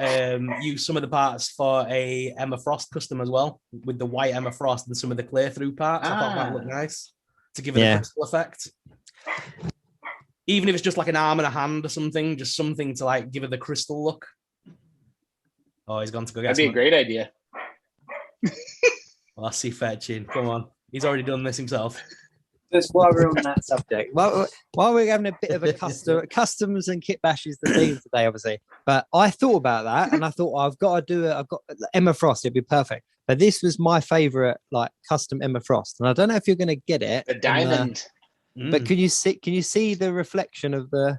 use some of the parts for a Emma Frost custom as well, with the white Emma Frost and some of the clear-through parts. I thought that looked nice to give it a crystal effect. Even if it's just like an arm and a hand or something, just something to like give it the crystal look. Oh, he's gone to go get That'd be a great idea. Well, I see fetching. Come on. He's already done this himself. Just while we're on that subject, while we're having a bit of a customs and kit bashes the theme today, obviously. But I thought about that, and I thought I've got to do it. I've got Emma Frost; it'd be perfect. But this was my favorite, like custom Emma Frost, and I don't know if you're going to get it. The diamond. But can you see the reflection of the?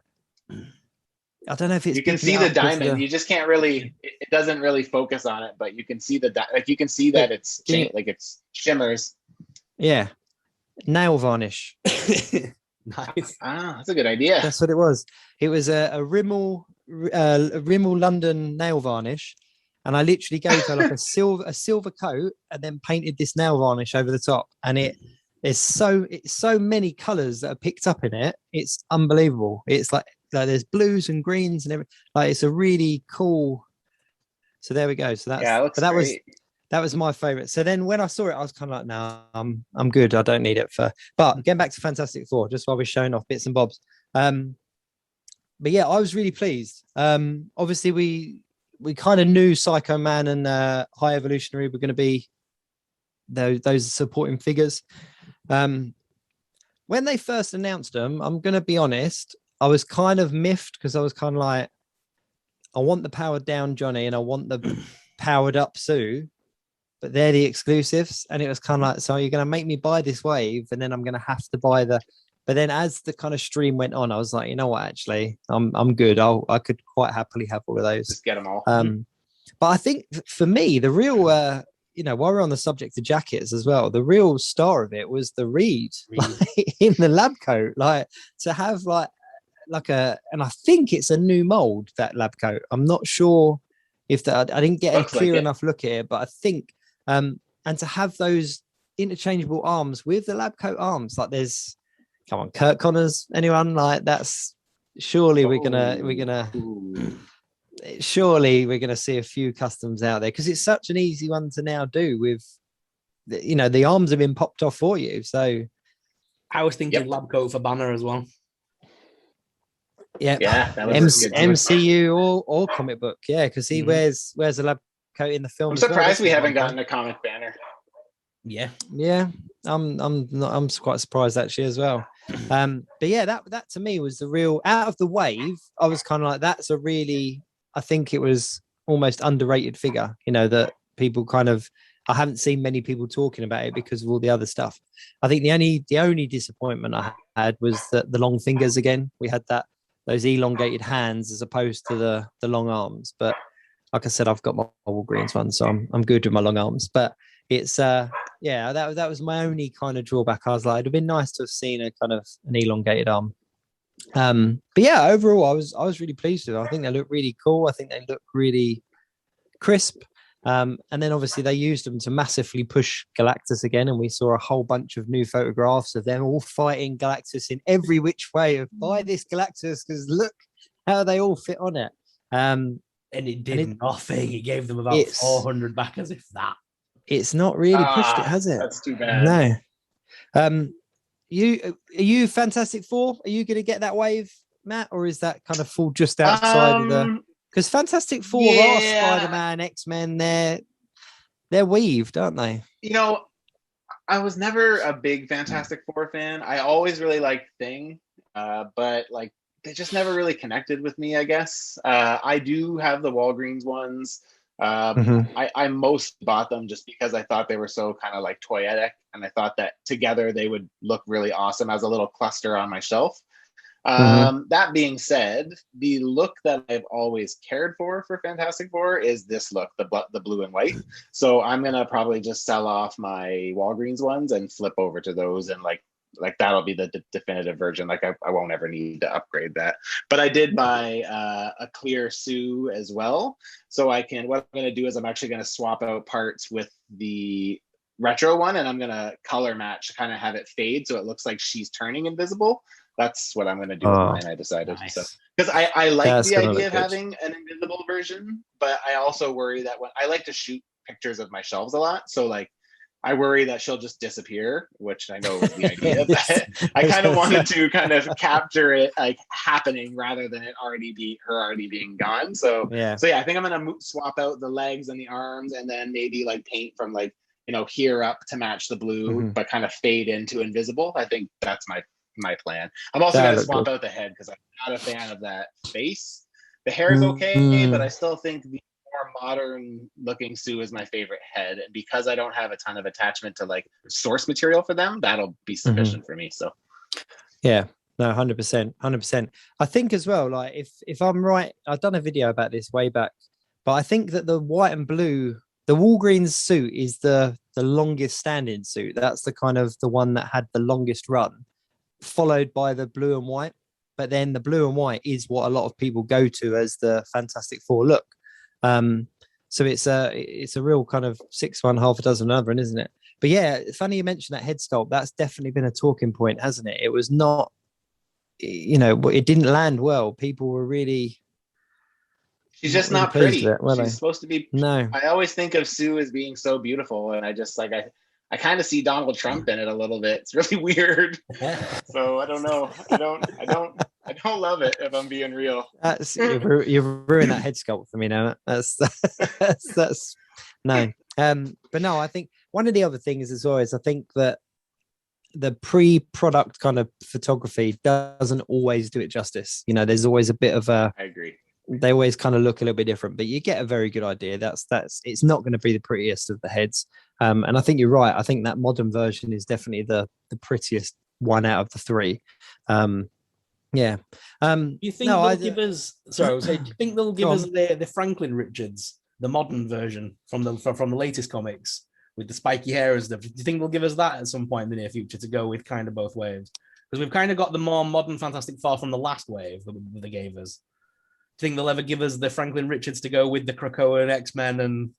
I don't know if it's. You can see the diamond. You just can't really. It doesn't really focus on it, but you can see the you can see that it's it's shimmers. Yeah. Nail varnish. Nice. That's a good idea. That's what it was. It was a Rimmel London nail varnish, and I literally gave her like a silver coat and then painted this nail varnish over the top. And it's so many colors that are picked up in it. It's unbelievable. It's like there's blues and greens and everything. Like it's a really cool. So there we go. So that's it looks great. That was my favorite. So then when I saw it, I was kind of like, no, I'm good. I don't need it for. But getting back to Fantastic Four, just while we're showing off bits and bobs. But yeah, I was really pleased. Obviously, we kind of knew Psycho Man and High Evolutionary were going to be those supporting figures. When they first announced them, I'm going to be honest, I was kind of miffed because I was kind of like, I want the powered down Johnny and I want the powered up Sue. But they're the exclusives, and it was kind of like, so you're going to make me buy this wave, and then I'm going to have to buy the. But then, as the kind of stream went on, I was like, you know what? Actually, I'm good. I could quite happily have all of those. Just get them all. But I think for me, the real, while we're on the subject of jackets as well, the real star of it was the Reed. In the lab coat, like to have like and I think it's a new mold, that lab coat. I'm not sure if that. I didn't get a clear enough look at it, but I think. And to have those interchangeable arms with the lab coat arms, like there's, come on, Kurt Connors, anyone, like that's surely we're gonna see a few customs out there, because it's such an easy one to now do with, you know, the arms have been popped off for you. So I was thinking lab coat for Banner as well. Yeah, that was MCU or comic book, because he wears a lab coat in the film. I'm surprised we haven't gotten a comic Banner. Yeah, I'm quite surprised actually as well. But yeah, that to me was the real out of the wave. I was kind of like, that's a really, I think it was almost underrated figure. You know, that people kind of, I haven't seen many people talking about it because of all the other stuff. I think the only disappointment I had was that the long fingers again. We had those elongated hands as opposed to the long arms. But like I said, I've got my Walgreens one, so I'm good with my long arms. But it's that was my only kind of drawback. I was like, it'd have been nice to have seen a kind of an elongated arm. But yeah, overall, I was really pleased with it. I think they look really cool. I think they look really crisp. And then obviously they used them to massively push Galactus again, and we saw a whole bunch of new photographs of them all fighting Galactus in every which way of buy this Galactus because look how they all fit on it. And it did nothing. It gave them about 400 backers, if that. It's not really pushed it, has it? That's too bad. No. Are you Fantastic Four? Are you going to get that wave, Matt, or is that kind of fall just outside of the? Because Fantastic Four are Spider-Man, X-Men. They're weaved, aren't they? You know, I was never a big Fantastic Four fan. I always really liked Thing, but like they just never really connected with me, I guess. I do have the Walgreens ones. I most bought them just because I thought they were so kind of like toyetic, and I thought that together they would look really awesome as a little cluster on my shelf. That being said, the look that I've always cared for Fantastic Four is this look, the blue and white. So I'm gonna probably just sell off my Walgreens ones and flip over to those, and like that'll be the definitive version. Like I won't ever need to upgrade that. But I did buy a clear Sue as well. So what I'm gonna do is I'm actually gonna swap out parts with the retro one, and I'm gonna color match, kind of have it fade so it looks like she's turning invisible. That's what I'm going to do with mine, I decided. Nice. So, because I like the idea of having an invisible version, but I also worry that when I like to shoot pictures of my shelves a lot. So like, I worry that she'll just disappear, which I know is the idea, but I kind of wanted to kind of capture it like happening rather than her already being gone. So yeah, I think I'm going to swap out the legs and the arms, and then maybe like paint from like, you know, here up to match the blue, but kind of fade into invisible. I think that's my plan. I'm also going to swap out the head because I'm not a fan of that face. The hair is okay, but I still think the more modern looking Sue is my favorite head. And because I don't have a ton of attachment to like source material for them, that'll be sufficient for me. So yeah, no, 100%. I think as well, like if I'm right, I've done a video about this way back, but I think that the white and blue, the Walgreens suit is the longest standing suit. That's the kind of the one that had the longest run, followed by the blue and white. But then the blue and white is what a lot of people go to as the Fantastic Four look. So it's a real kind of 6 one, half a dozen another, isn't it? But yeah, funny you mentioned that head sculpt. That's definitely been a talking point, hasn't it? It was not, you know, it didn't land well. People were really. She's just not pretty. She's supposed to be. No. I always think of Sue as being so beautiful, and I just like I kind of see Donald Trump in it a little bit. It's really weird. So I don't know. I don't love it, if I'm being real. You've ruined that head sculpt for me now. That's no. But no, I think one of the other things as well is I think that the pre-product kind of photography doesn't always do it justice. You know, there's always a bit of a. I agree. They always kind of look a little bit different, but you get a very good idea. That's it's not going to be the prettiest of the heads. And I think you're right. I think that modern version is definitely the prettiest one out of the three. Yeah. You think they'll give us? Sorry, I was saying, do you think they'll give us the Franklin Richards, the modern version from the latest comics with the spiky hair and stuff? Do you think they'll give us that at some point in the near future to go with kind of both waves? Because we've kind of got the more modern Fantastic Four from the last wave that they gave us. Do you think they'll ever give us the Franklin Richards to go with the Krakoa and X-Men? And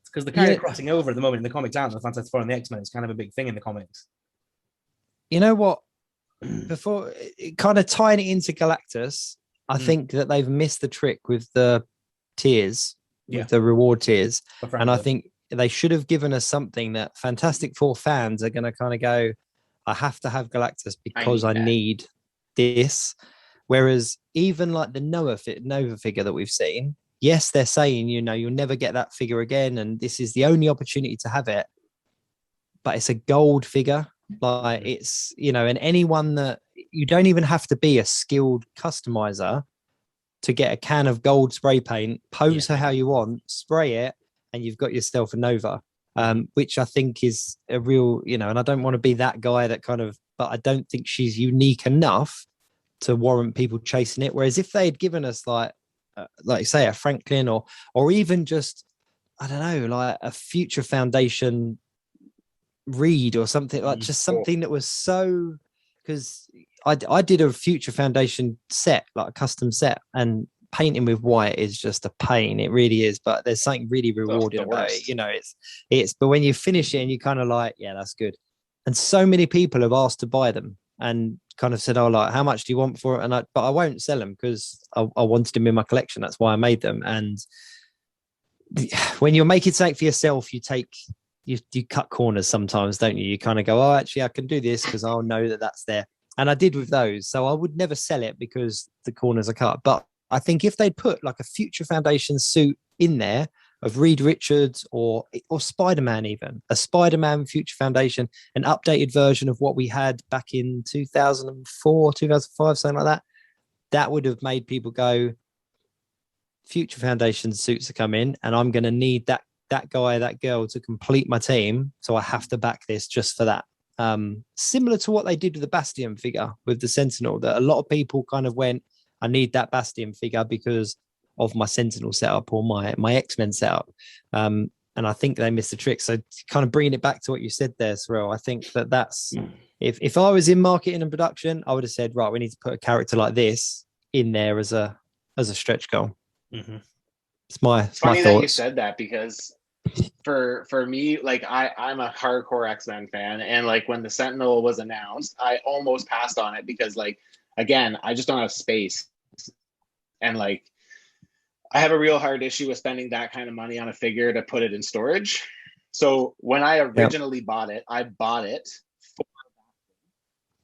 because they're kind of crossing over at the moment in the comics, aren't they? The Fantastic Four and the X-Men is kind of a big thing in the comics. You know what? before kind of tying it into Galactus, I think that they've missed the trick with the tiers, with the reward tiers. And I think they should have given us something that Fantastic Four fans are going to kind of go, I have to have Galactus because I need this. Whereas even like the Nova figure that we've seen, yes, they're saying, you know, you'll never get that figure again, and this is the only opportunity to have it. But it's a gold figure. Like it's, you know, and anyone that you don't even have to be a skilled customizer to get a can of gold spray paint, pose her how you want, spray it, and you've got yourself a Nova, which I think is a real, you know, and I don't want to be that guy that kind of, but I don't think she's unique enough to warrant people chasing it. Whereas if they had given us like say a Franklin or even just, I don't know, like a Future Foundation read or something, like just something that was so, because I did a Future Foundation set, like a custom set, and painting with white is just a pain. It really is, but there's something really rewarding about it. You know, it's but when you finish it and you kind of like, yeah, that's good. And so many people have asked to buy them and kind of said, oh, like, how much do you want for it? And but I won't sell them because I wanted them in my collection. That's why I made them. And when you're making something for yourself, you cut corners sometimes, don't you? You kind of go, oh, actually, I can do this because I'll know that that's there. And I did with those. So I would never sell it because the corners are cut. But I think if they'd put like a Future Foundation suit in there of Reed Richards or Spider-Man, even a Spider-Man Future Foundation, an updated version of what we had back in 2004, 2005, something like that, that would have made people go, Future Foundation suits are coming and I'm going to need that guy, that girl to complete my team. So I have to back this just for that. Similar to what they did with the Bastion figure with the Sentinel, that a lot of people kind of went, I need that Bastion figure because of my Sentinel setup or my X-Men setup. And I think they missed the trick. So kind of bringing it back to what you said there, Sorrell, I think that's, if I was in marketing and production, I would have said, right, we need to put a character like this in there as a stretch goal. Mm-hmm. It's funny that you said that, because for me, like I'm a hardcore X-Men fan, and like when the Sentinel was announced, I almost passed on it because, like, again, I just don't have space, and like I have a real hard issue with spending that kind of money on a figure to put it in storage. So when I originally bought it, I bought it for Bastion,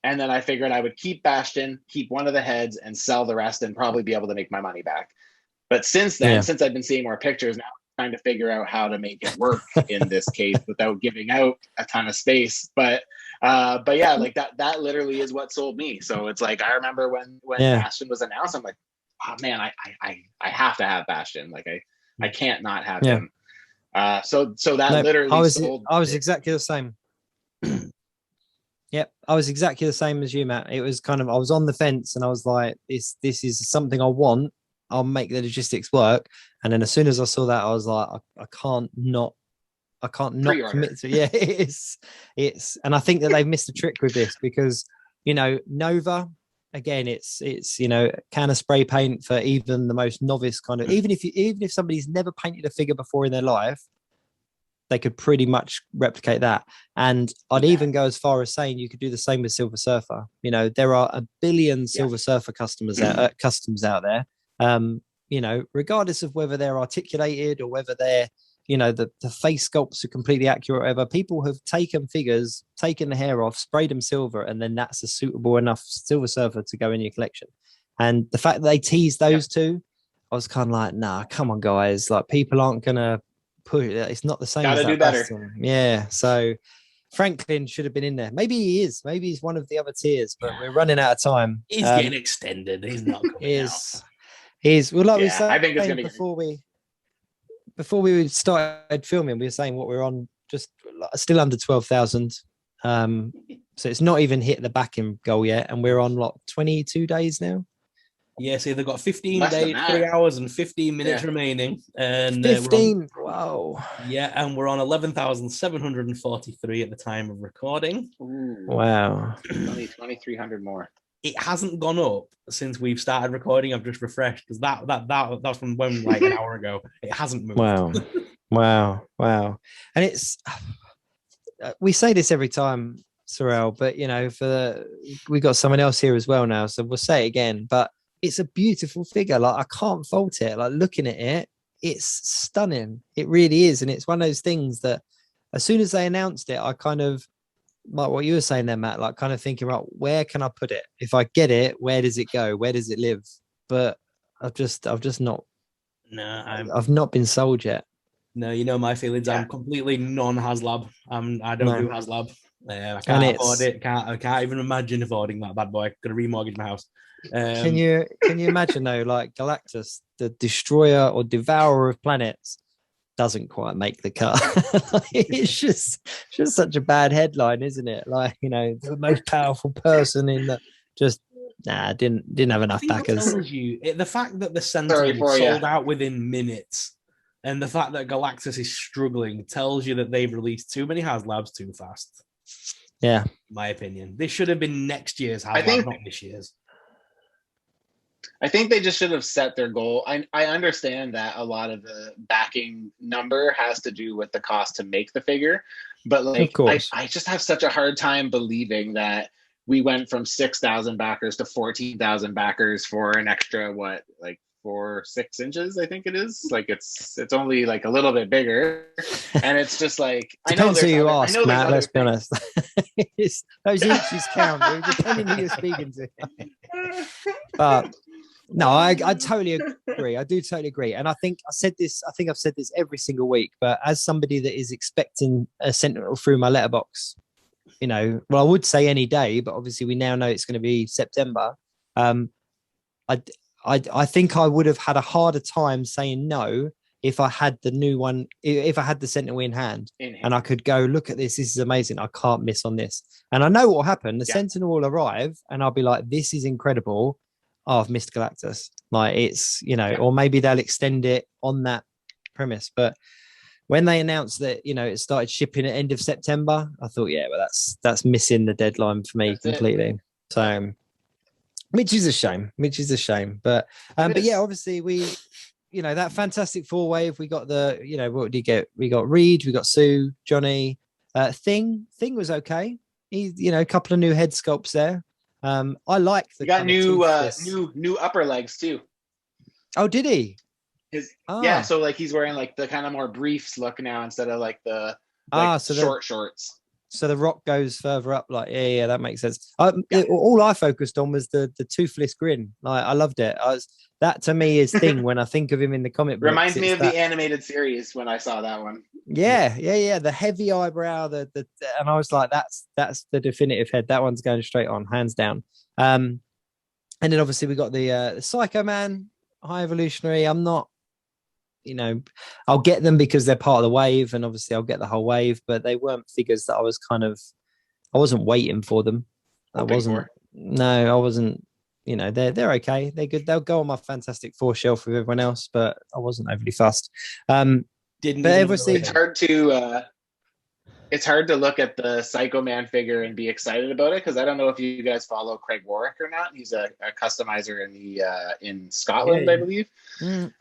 and then I figured I would keep Bastion, keep one of the heads, and sell the rest, and probably be able to make my money back. But since then, since I've been seeing more pictures, now I'm trying to figure out how to make it work in this case without giving out a ton of space. But yeah, like that literally is what sold me. So it's like, I remember when Bastion was announced, I'm like, oh man, I have to have Bastion. Like I can't not have him. So that literally sold. I was exactly the same. Yep, I was exactly the same as you, Matt. It was kind of, I was on the fence and I was like, this is something I want. I'll make the logistics work. And then as soon as I saw that, I was like, I can't not commit to it. It's and I think that they've missed a trick with this, because, you know, Nova, again, it's you know, can of spray paint for even the most novice kind of, even if somebody's never painted a figure before in their life, they could pretty much replicate that. And I'd even go as far as saying you could do the same with Silver Surfer. You know, there are a billion Silver Surfer customs out there. You know, regardless of whether they're articulated or whether they're, you know, the face sculpts are completely accurate or whatever, people have taken figures, taken the hair off, sprayed them silver, and then that's a suitable enough Silver Surfer to go in your collection. And the fact that they teased those two, I was kind of like, nah, come on, guys. Like, people aren't going to put it. It's not the same. Gotta as that do better. Bastion. Yeah. So Franklin should have been in there.Maybe he is. Maybe he's one of the other tiers, but we're running out of time. He's getting extended. He's not coming out. He's well, like we said, I think it's going to before we started filming, we were saying what we're on, just still under 12,000. So it's not even hit the backing goal yet, and we're on like 22 days now. Yeah, so they've got 15 days, 3 hours and 15 minutes remaining. And 15. Wow. Yeah, and we're on 11,743 at the time of recording. Ooh. Wow. Only 2,300 more. It hasn't gone up since we've started recording. I've just refreshed, because that was from when, like, an hour ago. It hasn't moved. Wow. And it's, we say this every time, Sorrell, but we got someone else here as well now, so we'll say it again. But it's a beautiful figure. Like, I can't fault it. Like, looking at it, it's stunning. It really is, and it's one of those things that as soon as they announced it, I kind of, like what you were saying there, Matt, like kind of thinking, right, where can I put it? If I get it, where does it go? Where does it live? But I've just not. No, I've not been sold yet. No, you know my feelings. Yeah. I'm completely non-Haslab. I don't do Haslab. I can't afford it. I can't even imagine affording that bad boy. I'm gonna remortgage my house. Can you imagine though, like Galactus, the destroyer or devourer of planets, doesn't quite make the cut. It's just such a bad headline, isn't it? Like, the most powerful person in the didn't have enough backers. The fact that the Sentinel sold out within minutes, and the fact that Galactus is struggling tells you that they've released too many Haslabs too fast. Yeah, my opinion. This should have been next year's Haslab, not this year's. I think they just should have set their goal. I understand that a lot of the backing number has to do with the cost to make the figure, but like I just have such a hard time believing that we went from 6,000 backers to 14,000 backers for an extra 6 inches. I think it is. Like it's only like a little bit bigger, and it's just like depends who you ask, Matt. Let's be honest. Those inches count, depending who you're speaking to. But no, I totally agree. I do totally agree. And I think I've said this every single week, but as somebody that is expecting a Sentinel through my letterbox, I would say any day, but obviously we now know it's going to be September. I think I would have had a harder time saying no if I had the new one, if I had the Sentinel in hand and I could go, look at this. This is amazing. I can't miss on this. And I know what will happen. The Sentinel will arrive and I'll be like, this is incredible. Oh, I've missed Galactus. Like it's, or maybe they'll extend it on that premise. But when they announced that, it started shipping at end of September, I thought, well, that's missing the deadline for me completely. So, which is a shame. But yeah, obviously we, that Fantastic Four wave, we got the, what did you get? We got Reed, we got Sue, Johnny, Thing was okay. He, a couple of new head sculpts there. I like the. You got new upper legs too. Oh, did he? Yeah, so like he's wearing like the kind of more briefs look now instead of like the shorts. So the rock goes further up. Like yeah, that makes sense. All I focused on was the toothless grin. Like I loved it. That to me is Thing when I think of him in the comic books. Reminds me of the animated series when I saw that one. Yeah. The heavy eyebrow, and I was like, that's the definitive head. That one's going straight on, hands down. And then obviously we got the Psycho Man, High Evolutionary. I'm not, I'll get them because they're part of the wave, and obviously I'll get the whole wave. But they weren't figures that I wasn't waiting for them. I wasn't. They're okay. They're good. They'll go on my Fantastic Four shelf with everyone else, but I wasn't overly fussed. It's hard to look at the Psycho Man figure and be excited about it because I don't know if you guys follow Craig Warwick or not. He's a customizer in Scotland, I believe.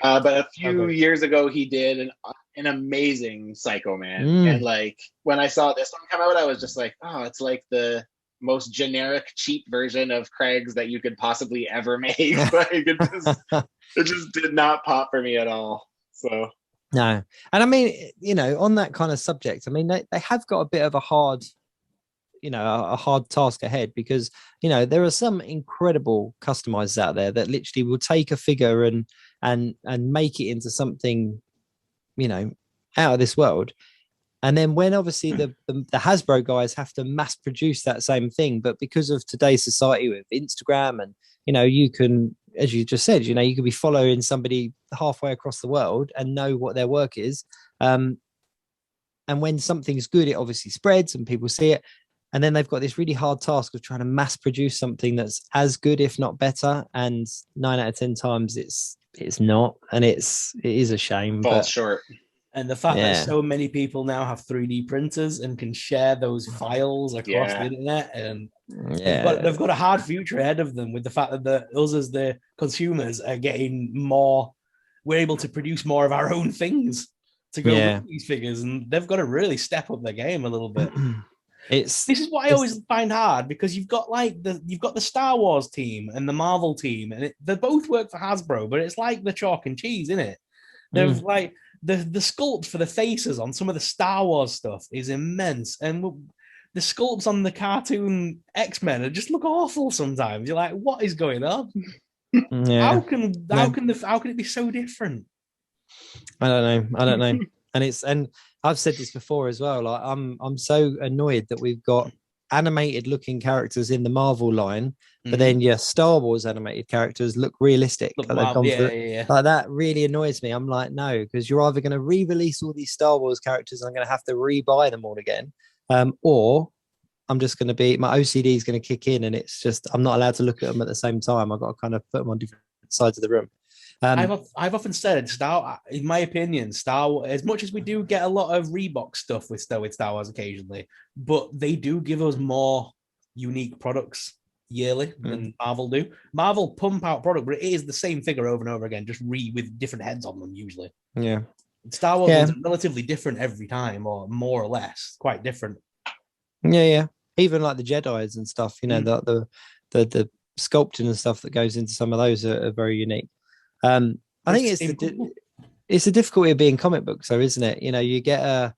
But a few years ago, he did an amazing Psycho Man, and like when I saw this one come out, I was just like, oh, it's like the most generic, cheap version of Craig's that you could possibly ever make. Like it just did not pop for me at all. So. No. And I mean, on that kind of subject, I mean, they have got a bit of a hard task ahead because, there are some incredible customizers out there that literally will take a figure and make it into something, out of this world. And then when obviously the Hasbro guys have to mass produce that same thing, but because of today's society with Instagram and, you can, as you just said, you could be following somebody halfway across the world and know what their work is. And when something's good, it obviously spreads and people see it. And then they've got this really hard task of trying to mass produce something that's as good, if not better. And 9 out of 10 times it's not. And it is a shame. Falls short. And the fact that so many people now have 3D printers and can share those files across the internet, and they've got a hard future ahead of them with the fact that us as the consumers are getting more, we're able to produce more of our own things to go with these figures, and they've got to really step up their game a little bit. This is what I always find hard, because you've got the Star Wars team and the Marvel team, and they both work for Hasbro, but it's like the chalk and cheese, isn't it? They've like the sculpt for the faces on some of the Star Wars stuff is immense, and the sculpts on the cartoon X-Men just look awful sometimes. You're like, what is going on? How can it be so different? I don't know. And I've said this before as well. Like I'm so annoyed that we've got animated looking characters in the Marvel line, but then your Star Wars animated characters look realistic. Like that really annoys me. I'm like, no, because you're either going to re-release all these Star Wars characters and I'm going to have to re-buy them all again, or I'm just going to be, my OCD is going to kick in, and it's just, I'm not allowed to look at them at the same time. I've got to kind of put them on different sides of the room. I've often said, in my opinion, Star Wars, as much as we do get a lot of Reebok stuff with Star Wars occasionally, but they do give us more unique products yearly than Marvel do. Marvel pump out product, but it is the same figure over and over again, just with different heads on them usually. Yeah. Star Wars is relatively different every time, or more or less, quite different. Yeah. Even like the Jedis and stuff, you know, the sculpting and stuff that goes into some of those are very unique. I think it's the difficulty of being comic books, though, isn't it? You know, you get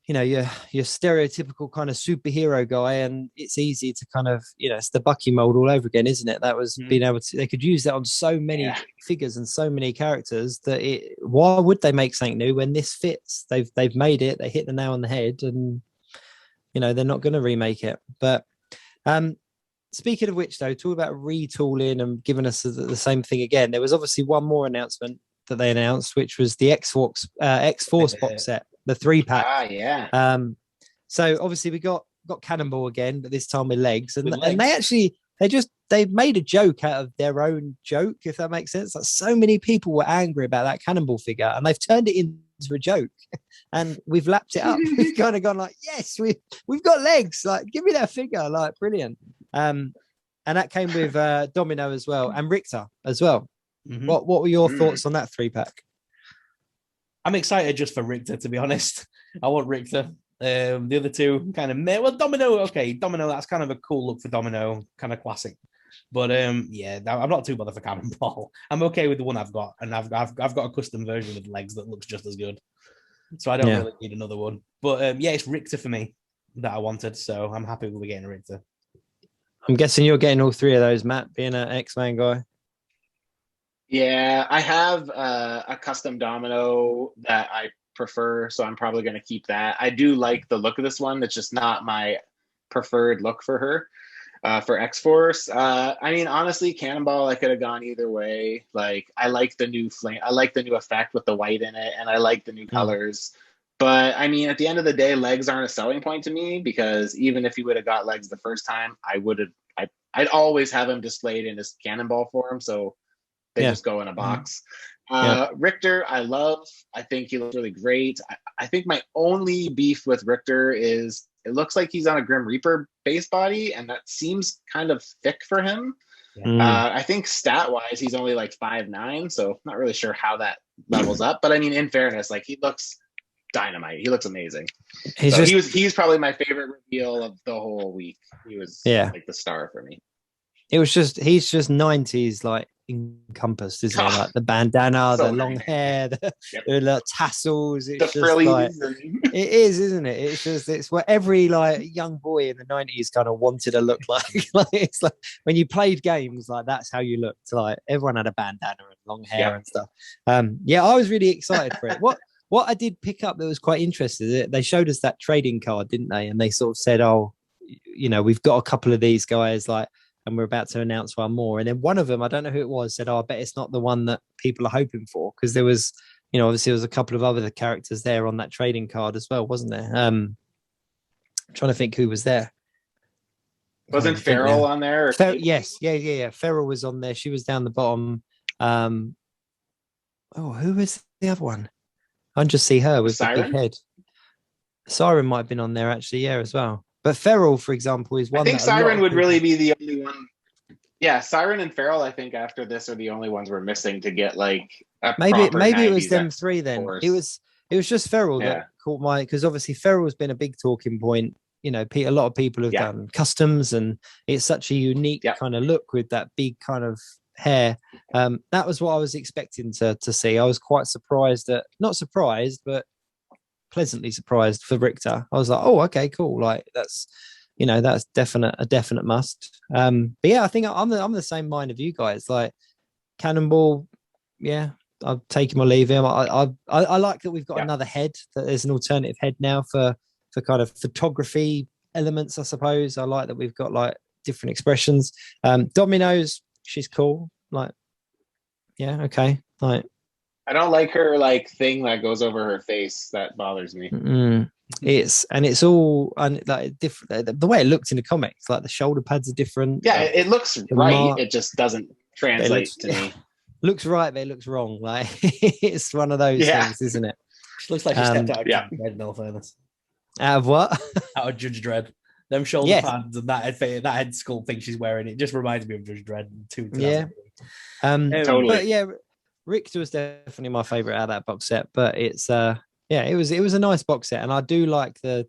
your stereotypical kind of superhero guy, and it's easy to kind of, you know, it's the Bucky mold all over again, isn't it? That was being able to, they could use that on so many figures and so many characters that why would they make something new when this fits? They've made it, they hit the nail on the head, and you know, they're not going to remake it. But speaking of which, though, talk about retooling and giving us the same thing again. There was obviously one more announcement that they announced, which was the X-Force box set, the 3-pack. So obviously we got Cannonball again, but this time with legs. And they've made a joke out of their own joke, if that makes sense. Like, so many people were angry about that Cannonball figure, and they've turned it into a joke, and we've lapped it up. We've kind of gone like, yes, we've got legs. Like, give me that figure. Like, brilliant. And that came with Domino as well, and Richter as well. What were your thoughts on that 3-pack? I'm excited just for Richter, to be honest. I want Richter. The other two kind of meh. Well, Domino, that's kind of a cool look for Domino, kind of classic. But I'm not too bothered for Cannonball. I'm okay with the one I've got, and I've got a custom version with legs that looks just as good. So I don't really need another one. But it's Richter for me that I wanted. So I'm happy we're getting a Richter. I'm guessing you're getting all three of those, Matt, being an X-Man guy. Yeah, I have a custom Domino that I prefer, so I'm probably going to keep that. I do like the look of this one. It's just not my preferred look for her. For X-Force, I mean, honestly, Cannonball, I could have gone either way. Like, I like the new flame, I like the new effect with the white in it, and I like the new colors. But I mean, at the end of the day, legs aren't a selling point to me, because even if he would have got legs the first time, I'd always have him displayed in his Cannonball form, so they just go in a box. Richter, I think he looks really great. I think my only beef with Richter is it looks like he's on a Grim Reaper base body, and that seems kind of thick for him. I think stat-wise, he's only like 5'9", so not really sure how that levels up. But I mean, in fairness, like, he looks dynamite. He looks amazing. He's probably my favorite reveal of the whole week. He was like the star for me. He's just 90s like encompassed, isn't it? Like the bandana, the long hair, the little tassels. It's the just like, it is, isn't it? It's what every like young boy in the 90s kind of wanted to look like. Like, it's like when you played games, like that's how you looked. Like, everyone had a bandana and long hair and stuff. I was really excited for it. What I did pick up that was quite interesting, they showed us that trading card, didn't they? And they sort of said, oh, you know, we've got a couple of these guys, like, and we're about to announce one more. And then one of them, I don't know who it was, said, oh, I bet it's not the one that people are hoping for. Because there was, you know, obviously there was a couple of other characters there on that trading card as well, wasn't there? I'm trying to think who was there. Wasn't Farrell on there? Yes. Yeah. Farrell was on there. She was down the bottom. Who was the other one? I can just see her with the big head. Siren might have been on there actually, as well. But Farrell, for example, is one. I think Siren would really be the only one. Yeah, Siren and Farrell, I think after this are the only ones we're missing to get like a maybe it was them three then. It was just Farrell that caught my, because obviously Farrell's been a big talking point, you know, a lot of people have done customs, and it's such a unique kind of look with that big kind of hair. That was what I was expecting to see. I was quite surprised not surprised, but pleasantly surprised for Richter. I was like, oh, okay, cool. Like that's, you know, that's a definite must. But yeah, I think I'm the same mind of you guys. Like Cannonball, yeah, I'll take him or leave him. I like that we've got another head, that there's an alternative head now for kind of photography elements, I suppose. I like that we've got like different expressions. Dominoes, she's cool. Like, yeah, okay. Like, I don't like her like thing that goes over her face. That bothers me. It's all like different. The way it looked in the comics, like the shoulder pads are different. Yeah, it looks right. It just doesn't translate to me. Looks right, but it looks wrong. Like it's one of those things, isn't it? She looks like she stepped out of Judge Dredd, in all fairness. Out of what? Out of Judge Dredd. Them shoulder pads and that head sculpt thing she's wearing, it just reminds me of Judge Dredd too. Yeah. Totally. But yeah, Richter was definitely my favorite out of that box set. But it's it was a nice box set, and I do like I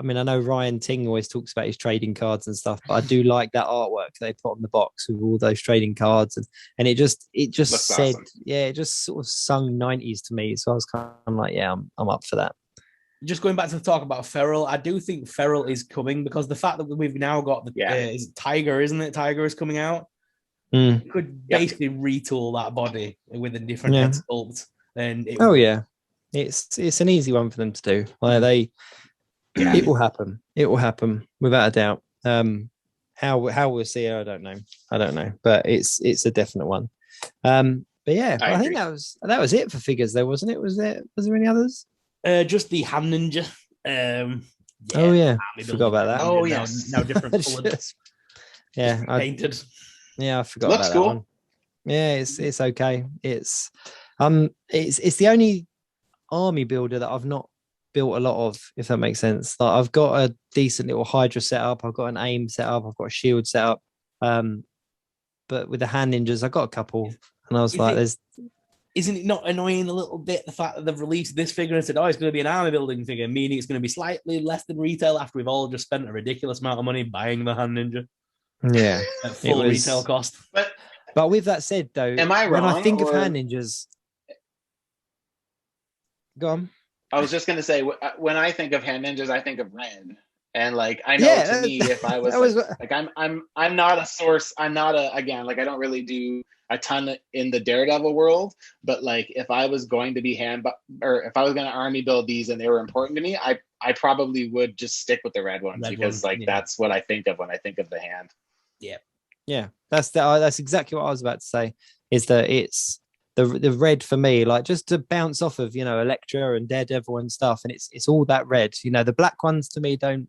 mean, I know Ryan Ting always talks about his trading cards and stuff, but I do like that artwork they put on the box with all those trading cards, and it just said, awesome. It just sort of sung 90s to me. So I was kind of like, yeah, I'm up for that. Just going back to the talk about Feral, I do think Feral is coming because the fact that we've now got is it Tiger, isn't it? Tiger is coming out. You could basically retool that body with a different head sculpt. And it's an easy one for them to do. Like it will happen. It will happen without a doubt. How we'll see, I don't know. But it's a definite one. But yeah, I think that was it for figures, though, wasn't it? Was there any others? Just the Ham Ninja. Forgot about that. Oh yes, now different colors. Painted. Yeah, I forgot Looks about cool. that one. Yeah, it's okay. It's the only army builder that I've not built a lot of, if that makes sense. Like I've got a decent little Hydra setup, I've got an aim setup, I've got a shield setup. But with the hand ninjas, I got a couple, and I was isn't it not annoying a little bit the fact that they've released this figure and said, oh, it's going to be an army building figure, meaning it's going to be slightly less than retail after we've all just spent a ridiculous amount of money buying the hand ninja? Yeah, at full retail cost. But with that said, though, am I wrong? When I think of hand ninjas, go on. I was just going to say, when I think of hand ninjas, I think of red. And like, I know to me, if I was I'm not a source. I'm not again, like I don't really do a ton in the Daredevil world, but like if I was going to be if I was going to army build these and they were important to me, I probably would just stick with the red ones because that's what I think of when I think of the hand. Yeah, that's exactly what I was about to say. Is that it's the red for me, like just to bounce off of, you know, Elektra and Daredevil and stuff, and it's all that red. You know, the black ones to me don't.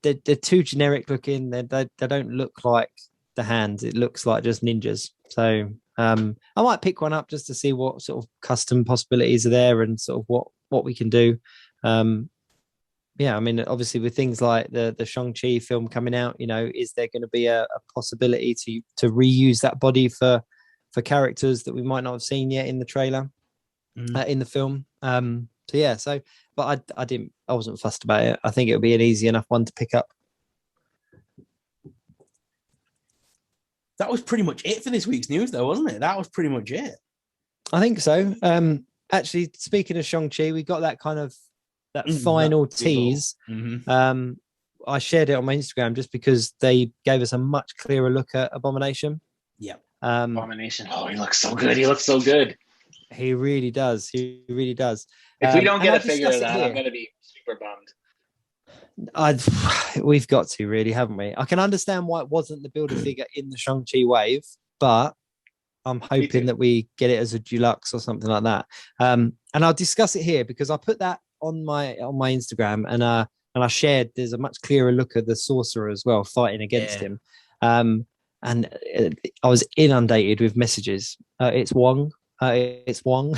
They're too generic looking. They don't look like the hands. It looks like just ninjas. So I might pick one up just to see what sort of custom possibilities are there and sort of what we can do. I mean, obviously with things like the Shang-Chi film coming out, you know, is there going to be a possibility to reuse that body for characters that we might not have seen yet in the trailer, in the film? But I wasn't fussed about it. I think it'll be an easy enough one to pick up. That was pretty much it for this week's news, though, wasn't it? That was pretty much it. I think so. Actually, speaking of Shang-Chi, we got that kind of final tease. Mm-hmm. I shared it on my Instagram just because they gave us a much clearer look at Abomination. Yeah. Abomination. Oh, he looks so good. He looks so good. He really does. He really does. If we don't get a figure of that, I'm going to be super bummed. We've got to, really, haven't we? I can understand why it wasn't the builder figure in the Shang-Chi wave, but I'm hoping that we get it as a deluxe or something like that. And I'll discuss it here because I put that on my Instagram and I shared. There's a much clearer look at the sorcerer as well, fighting against him. And I was inundated with messages. It's Wong. It's Wong.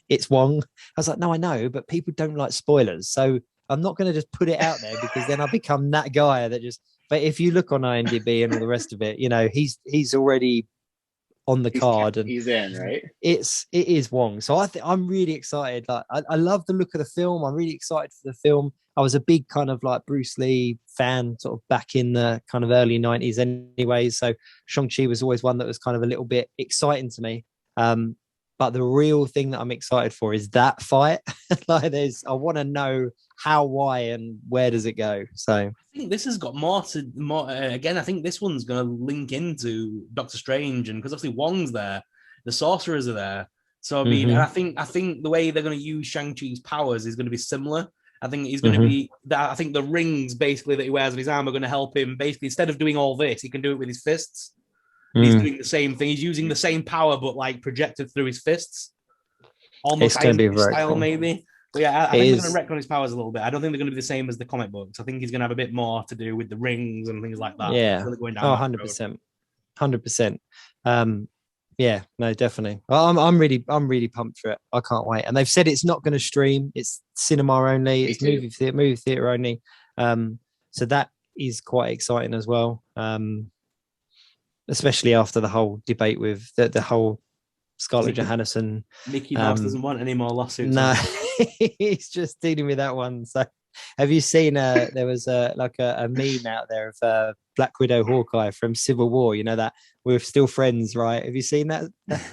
It's Wong. I was like, no, I know, but people don't like spoilers, so I'm not going to just put it out there because then I become that guy that just. But if you look on IMDb and all the rest of it, you know, he's already on the card, and he's in, right? It is Wong. So I'm really excited. Like I love the look of the film. I'm really excited for the film. I was a big kind of like Bruce Lee fan sort of back in the kind of early 90s anyway. So Shang-Chi was always one that was kind of a little bit exciting to me. But the real thing that I'm excited for is that fight. Like I want to know how, why, and where does it go. So I think this has got more again, I think this one's going to link into Doctor Strange, and because obviously Wong's there, the sorcerers are there. So I mean, and I think the way they're going to use Shang-Chi's powers is going to be similar. I think he's going to be that. I think the rings basically that he wears on his arm are going to help him. Basically, instead of doing all this, he can do it with his fists. And he's doing the same thing. He's using the same power, but like projected through his fists. Almost it's going to be very style, cool. Maybe. But yeah, I think they're going to retcon his powers a little bit. I don't think they're going to be the same as the comic books. I think he's going to have a bit more to do with the rings and things like that. Yeah. Really going down 100%. 100%. Yeah, no, definitely. I'm really pumped for it. I can't wait. And they've said it's not going to stream. It's cinema only. It's movie theater only. So that is quite exciting as well. Especially after the whole debate with the whole Scarlett Johansson. Mickey Mouse doesn't want any more lawsuits. No, he's just dealing with that one. So have you seen there was a meme out there of Black Widow Hawkeye from Civil War, you know, that we're still friends, right? Have you seen that?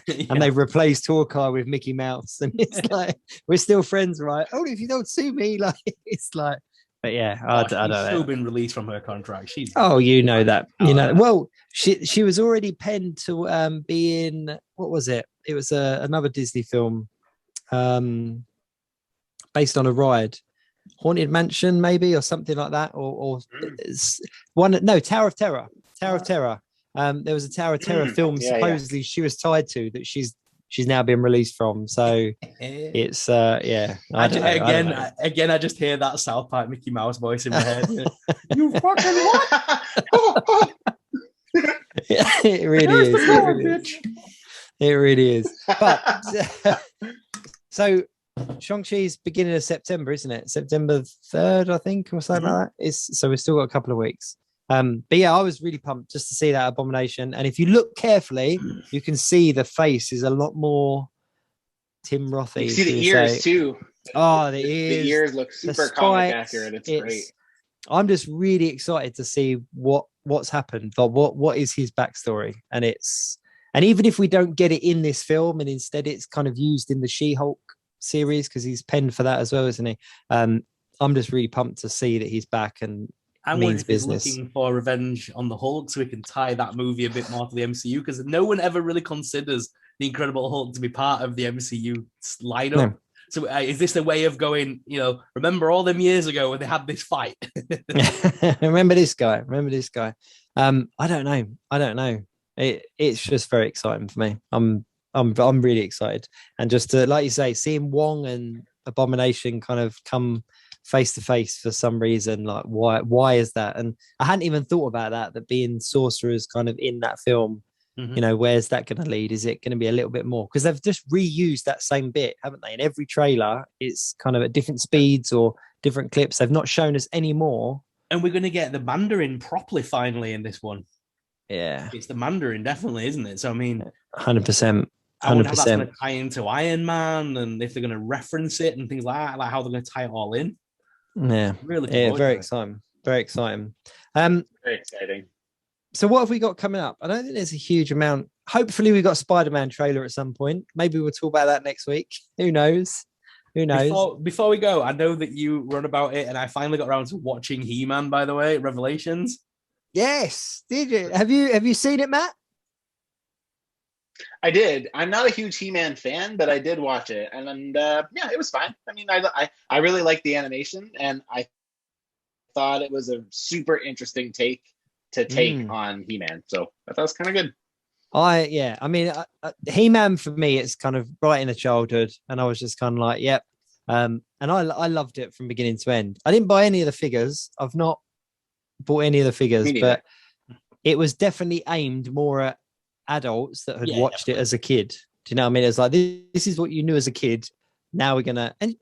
Yeah. And they've replaced Hawkeye with Mickey Mouse, and it's like, we're still friends, right? Oh, if you don't sue me, like, it's like, but yeah, I don't know. She's still been released from her contract. You know that. Well, she was already penned to be in, what was it? It was another Disney film based on a ride. Haunted Mansion, maybe, or something like that, or Tower of Terror. Tower of Terror. There was a Tower of Terror film supposedly she was tied to that she's now been released from. So it's I just hear that South Park Mickey Mouse voice in my head. You fucking what? It really is. It really is. But so Shang-Chi's beginning of September, isn't it? September 3rd, I think, or something like that. So we've still got a couple of weeks. But yeah, I was really pumped just to see that Abomination. And if you look carefully, you can see the face is a lot more Tim Rothy. You see the ears too. Oh, the ears. The ears look super comic accurate. It's great. I'm just really excited to see what's happened. Like what is his backstory? And even if we don't get it in this film, and instead it's kind of used in the She-Hulk series, because he's penned for that as well, isn't he? I'm just really pumped to see that he's back and means business. Looking for revenge on the Hulk, so we can tie that movie a bit more to the MCU, because no one ever really considers the Incredible Hulk to be part of the MCU lineup. No. So is this a way of going, remember all them years ago when they had this fight? Remember this guy. I don't know. It's just very exciting for me. I'm really excited. And just to, like you say, seeing Wong and Abomination kind of come face to face for some reason, like why is that? And I hadn't even thought about that being sorcerers kind of in that film. Where's that going to lead? Is it going to be a little bit more? Because they've just reused that same bit, haven't they? In every trailer, it's kind of at different speeds or different clips. They've not shown us any more. And we're going to get the Mandarin properly finally in this one. Yeah. It's the Mandarin, definitely, isn't it? So, I mean... 100%. I wonder how that's going to tie into Iron Man, and if they're going to reference it and things like that, like how they're going to tie it all in. Yeah. Really cool. Yeah, very exciting. Very exciting. Very exciting. So what have we got coming up? I don't think there's a huge amount. Hopefully we got a Spider-Man trailer at some point. Maybe we'll talk about that next week. Who knows? Before we go, I know that you run about it, and I finally got around to watching He-Man, by the way, Revelations. Yes. Did you? Have you seen it, Matt? I did. I'm not a huge He-Man fan, but I did watch it, and it was fine. I mean, I really liked the animation, and I thought it was a super interesting take on He-Man. So I thought it was kind of good. He-Man for me, it's kind of right in the childhood, and I was just kind of like, yep. And I loved it from beginning to end. I didn't buy any of the figures. I've not bought any of the figures, but it was definitely aimed more at adults that had watched it as a kid. Do you know what I mean? It's like, this is what you knew as a kid. Now we're gonna, and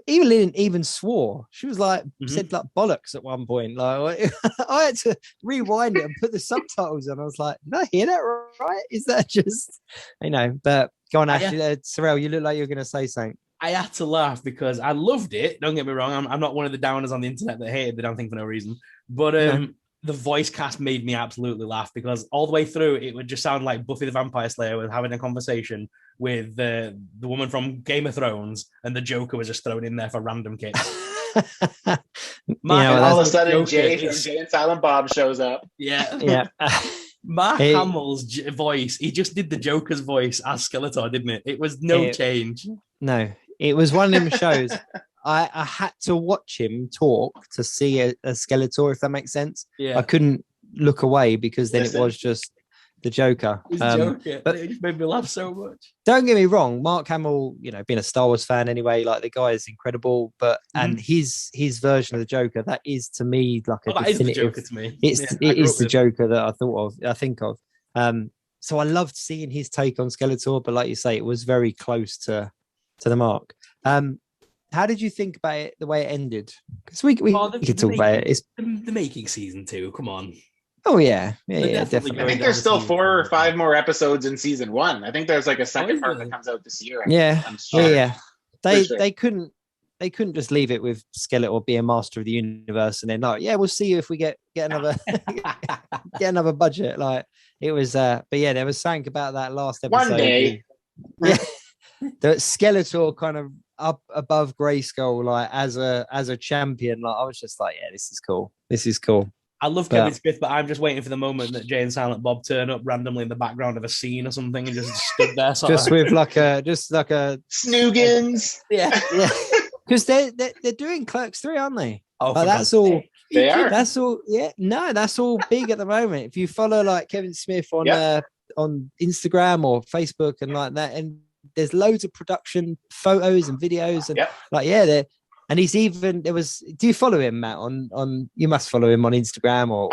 Evelyn even swore. She was like, said like bollocks at one point. Like I had to rewind it and put the subtitles on. I was like, did I hear that right? Is that just, but go on, Ashley. Sorrell, you look like you're going to say something. I had to laugh because I loved it. Don't get me wrong. I'm not one of the downers on the internet that hated the damn thing for no reason. But the voice cast made me absolutely laugh because all the way through, it would just sound like Buffy the Vampire Slayer was having a conversation with the woman from Game of Thrones, and the Joker was just thrown in there for random kicks. And all of a sudden, Jay and Silent Bob shows up. Yeah. Mark Hamill's voice, he just did the Joker's voice as Skeletor, didn't it? It was no change. No, it was one of them shows. I had to watch him talk to see a Skeletor, if that makes sense. Yeah. I couldn't look away because then it was just the Joker. But it just made me laugh so much. Don't get me wrong, Mark Hamill, being a Star Wars fan anyway, like the guy is incredible. But and his version of the Joker, that is to me like a definitive. Is the Joker to me. It is the Joker that I think of. So I loved seeing his take on Skeletor, but like you say, it was very close to the mark. How did you think about it, the way it ended? Because we could talk about it. It's the making season 2. Come on. Oh yeah, definitely. I think there's still 4 or 5 more episodes in season 1. I think there's like a second part that comes out this year. I'm sure. They couldn't just leave it with Skeletor being master of the universe and then we'll see if we get another get another budget. Like it was, but there was something about that last episode. One day, the Skeletor kind of up above Grayskull, like as a champion. Like I was just like, this is cool. This is cool. I love Kevin Smith, but I'm just waiting for the moment that Jay and Silent Bob turn up randomly in the background of a scene or something and just stood there. Just with like a Snoogans. Yeah. Because they're doing Clerks 3, aren't they? Oh, that's all. They are. That's all. Yeah. No, that's all big at the moment. If you follow like Kevin Smith on Instagram or Facebook and like that, and there's loads of production photos and videos and they're. And he's even do you follow him, Matt, on you must follow him on Instagram or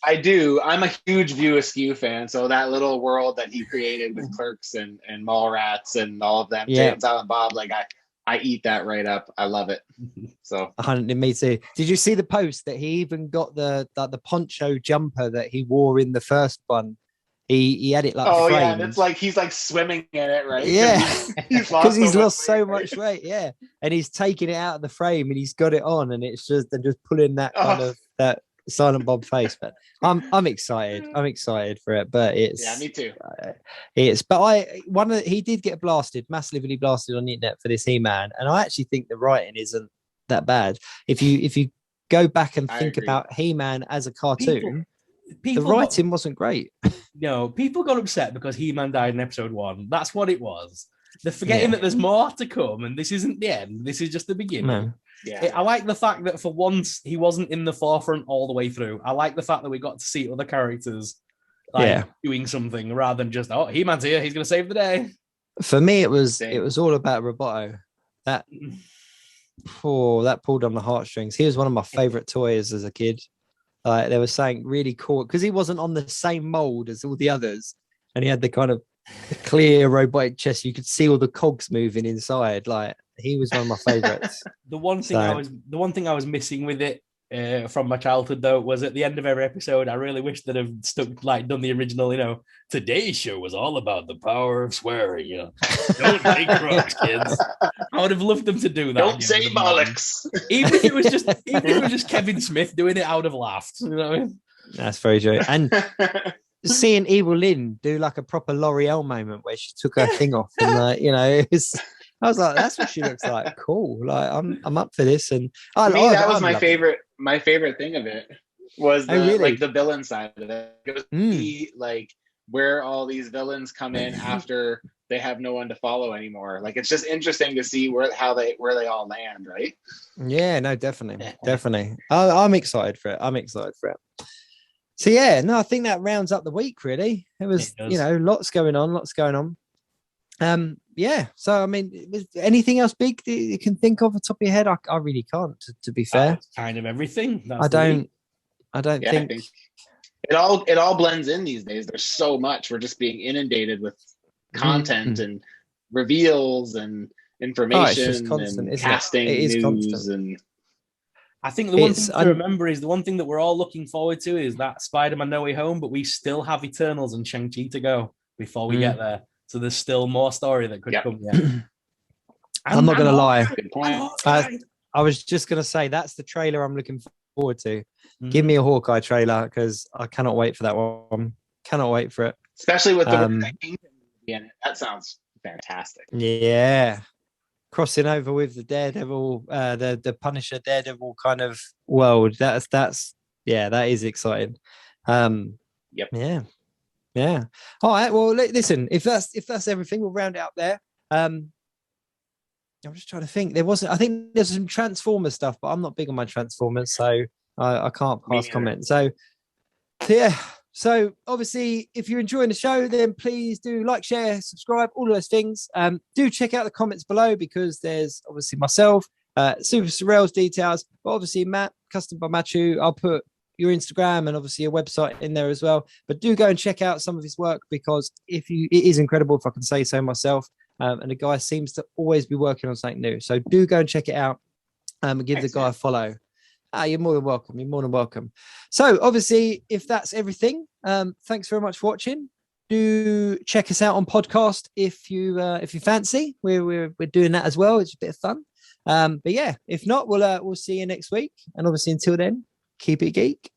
I do. I'm a huge View Askew fan, so that little world that he created with Clerks and Mallrats and all of them, Jay and Silent Bob, like I eat that right up. I love it. So me too. Did you see the post that he even got the poncho jumper that he wore in the first one? He had it like framed. It's like he's like swimming in it, right? Because he's lost so much weight. And he's taking it out of the frame and he's got it on, and it's just pulling that kind of that Silent Bob face. But I'm excited. I'm excited for it. But it's me too. He did get massively blasted on the internet for this He-Man, and I actually think the writing isn't that bad. If you go back and think about He-Man as a cartoon. The writing wasn't great. No, people got upset because He-Man died in episode 1. That's what it was. They're forgetting that there's more to come, and this isn't the end. This is just the beginning. No. I like the fact that for once he wasn't in the forefront all the way through. I like the fact that we got to see other characters doing something rather than just He-Man's here. He's going to save the day. For me, it was all about Roboto. That pulled on the heartstrings. He was one of my favorite toys as a kid. There was something really cool because he wasn't on the same mold as all the others, and he had the kind of clear robotic chest. You could see all the cogs moving inside. Like he was one of my favorites. The one thing I was missing with it from my childhood though was at the end of every episode. I really wish that have done the original. Today's show was all about the power of swearing. Don't take drugs, kids. I would have loved them to do that. Don't say bollocks. Even if it was just Kevin Smith doing it, I would have laughed. You know what I mean? That's very true. And seeing Evil Lynn do like a proper L'Oreal moment where she took her thing off, and I was like, that's what she looks like. Cool. Like I'm up for this. And that was my favorite. My favorite thing of it was like the villain side of it. It was like where all these villains come in after they have no one to follow anymore. Like it's just interesting to see where they all land, right? Yeah, no, definitely. I'm excited for it. So I think that rounds up the week. Really, it was lots going on. So I mean, was anything else big that you can think of the top of your head? I really can't, to be fair. Kind of everything. I don't think it all blends in these days. There's so much. We're just being inundated with content and reveals and information just constant, and isn't it? casting It is news constant. and I think the one thing to remember is the one thing that we're all looking forward to is that Spider-Man No Way Home, but we still have Eternals and Shang-Chi to go before we get there. So there's still more story that could come yet. I'm not going to lie. Good point. I was just going to say that's the trailer I'm looking forward to. Give me a Hawkeye trailer because I cannot wait for that one. Cannot wait for it. Especially with the in it. That sounds fantastic. Yeah. Crossing over with the Daredevil, the Punisher Daredevil kind of world. That is exciting. Yep. Yeah. All right. Well, listen. If that's everything, we'll round it up there. I'm just trying to think. I think there's some Transformers stuff, but I'm not big on my Transformers, so I can't pass comment. So yeah. So obviously, if you're enjoying the show, then please do like, share, subscribe, all of those things. Do check out the comments below because there's obviously myself, SuperSorrell's details, but obviously Matt, custom by Machu. I'll put your Instagram and obviously your website in there as well. But do go and check out some of his work because it is incredible, if I can say so myself. And the guy seems to always be working on something new. So do go and check it out and give the guy a follow. You're more than welcome. So obviously, if that's everything, thanks very much for watching. Do check us out on podcast if you fancy. We're doing that as well. It's a bit of fun. But yeah, if not, we'll see you next week. And obviously, until then, keep it geek.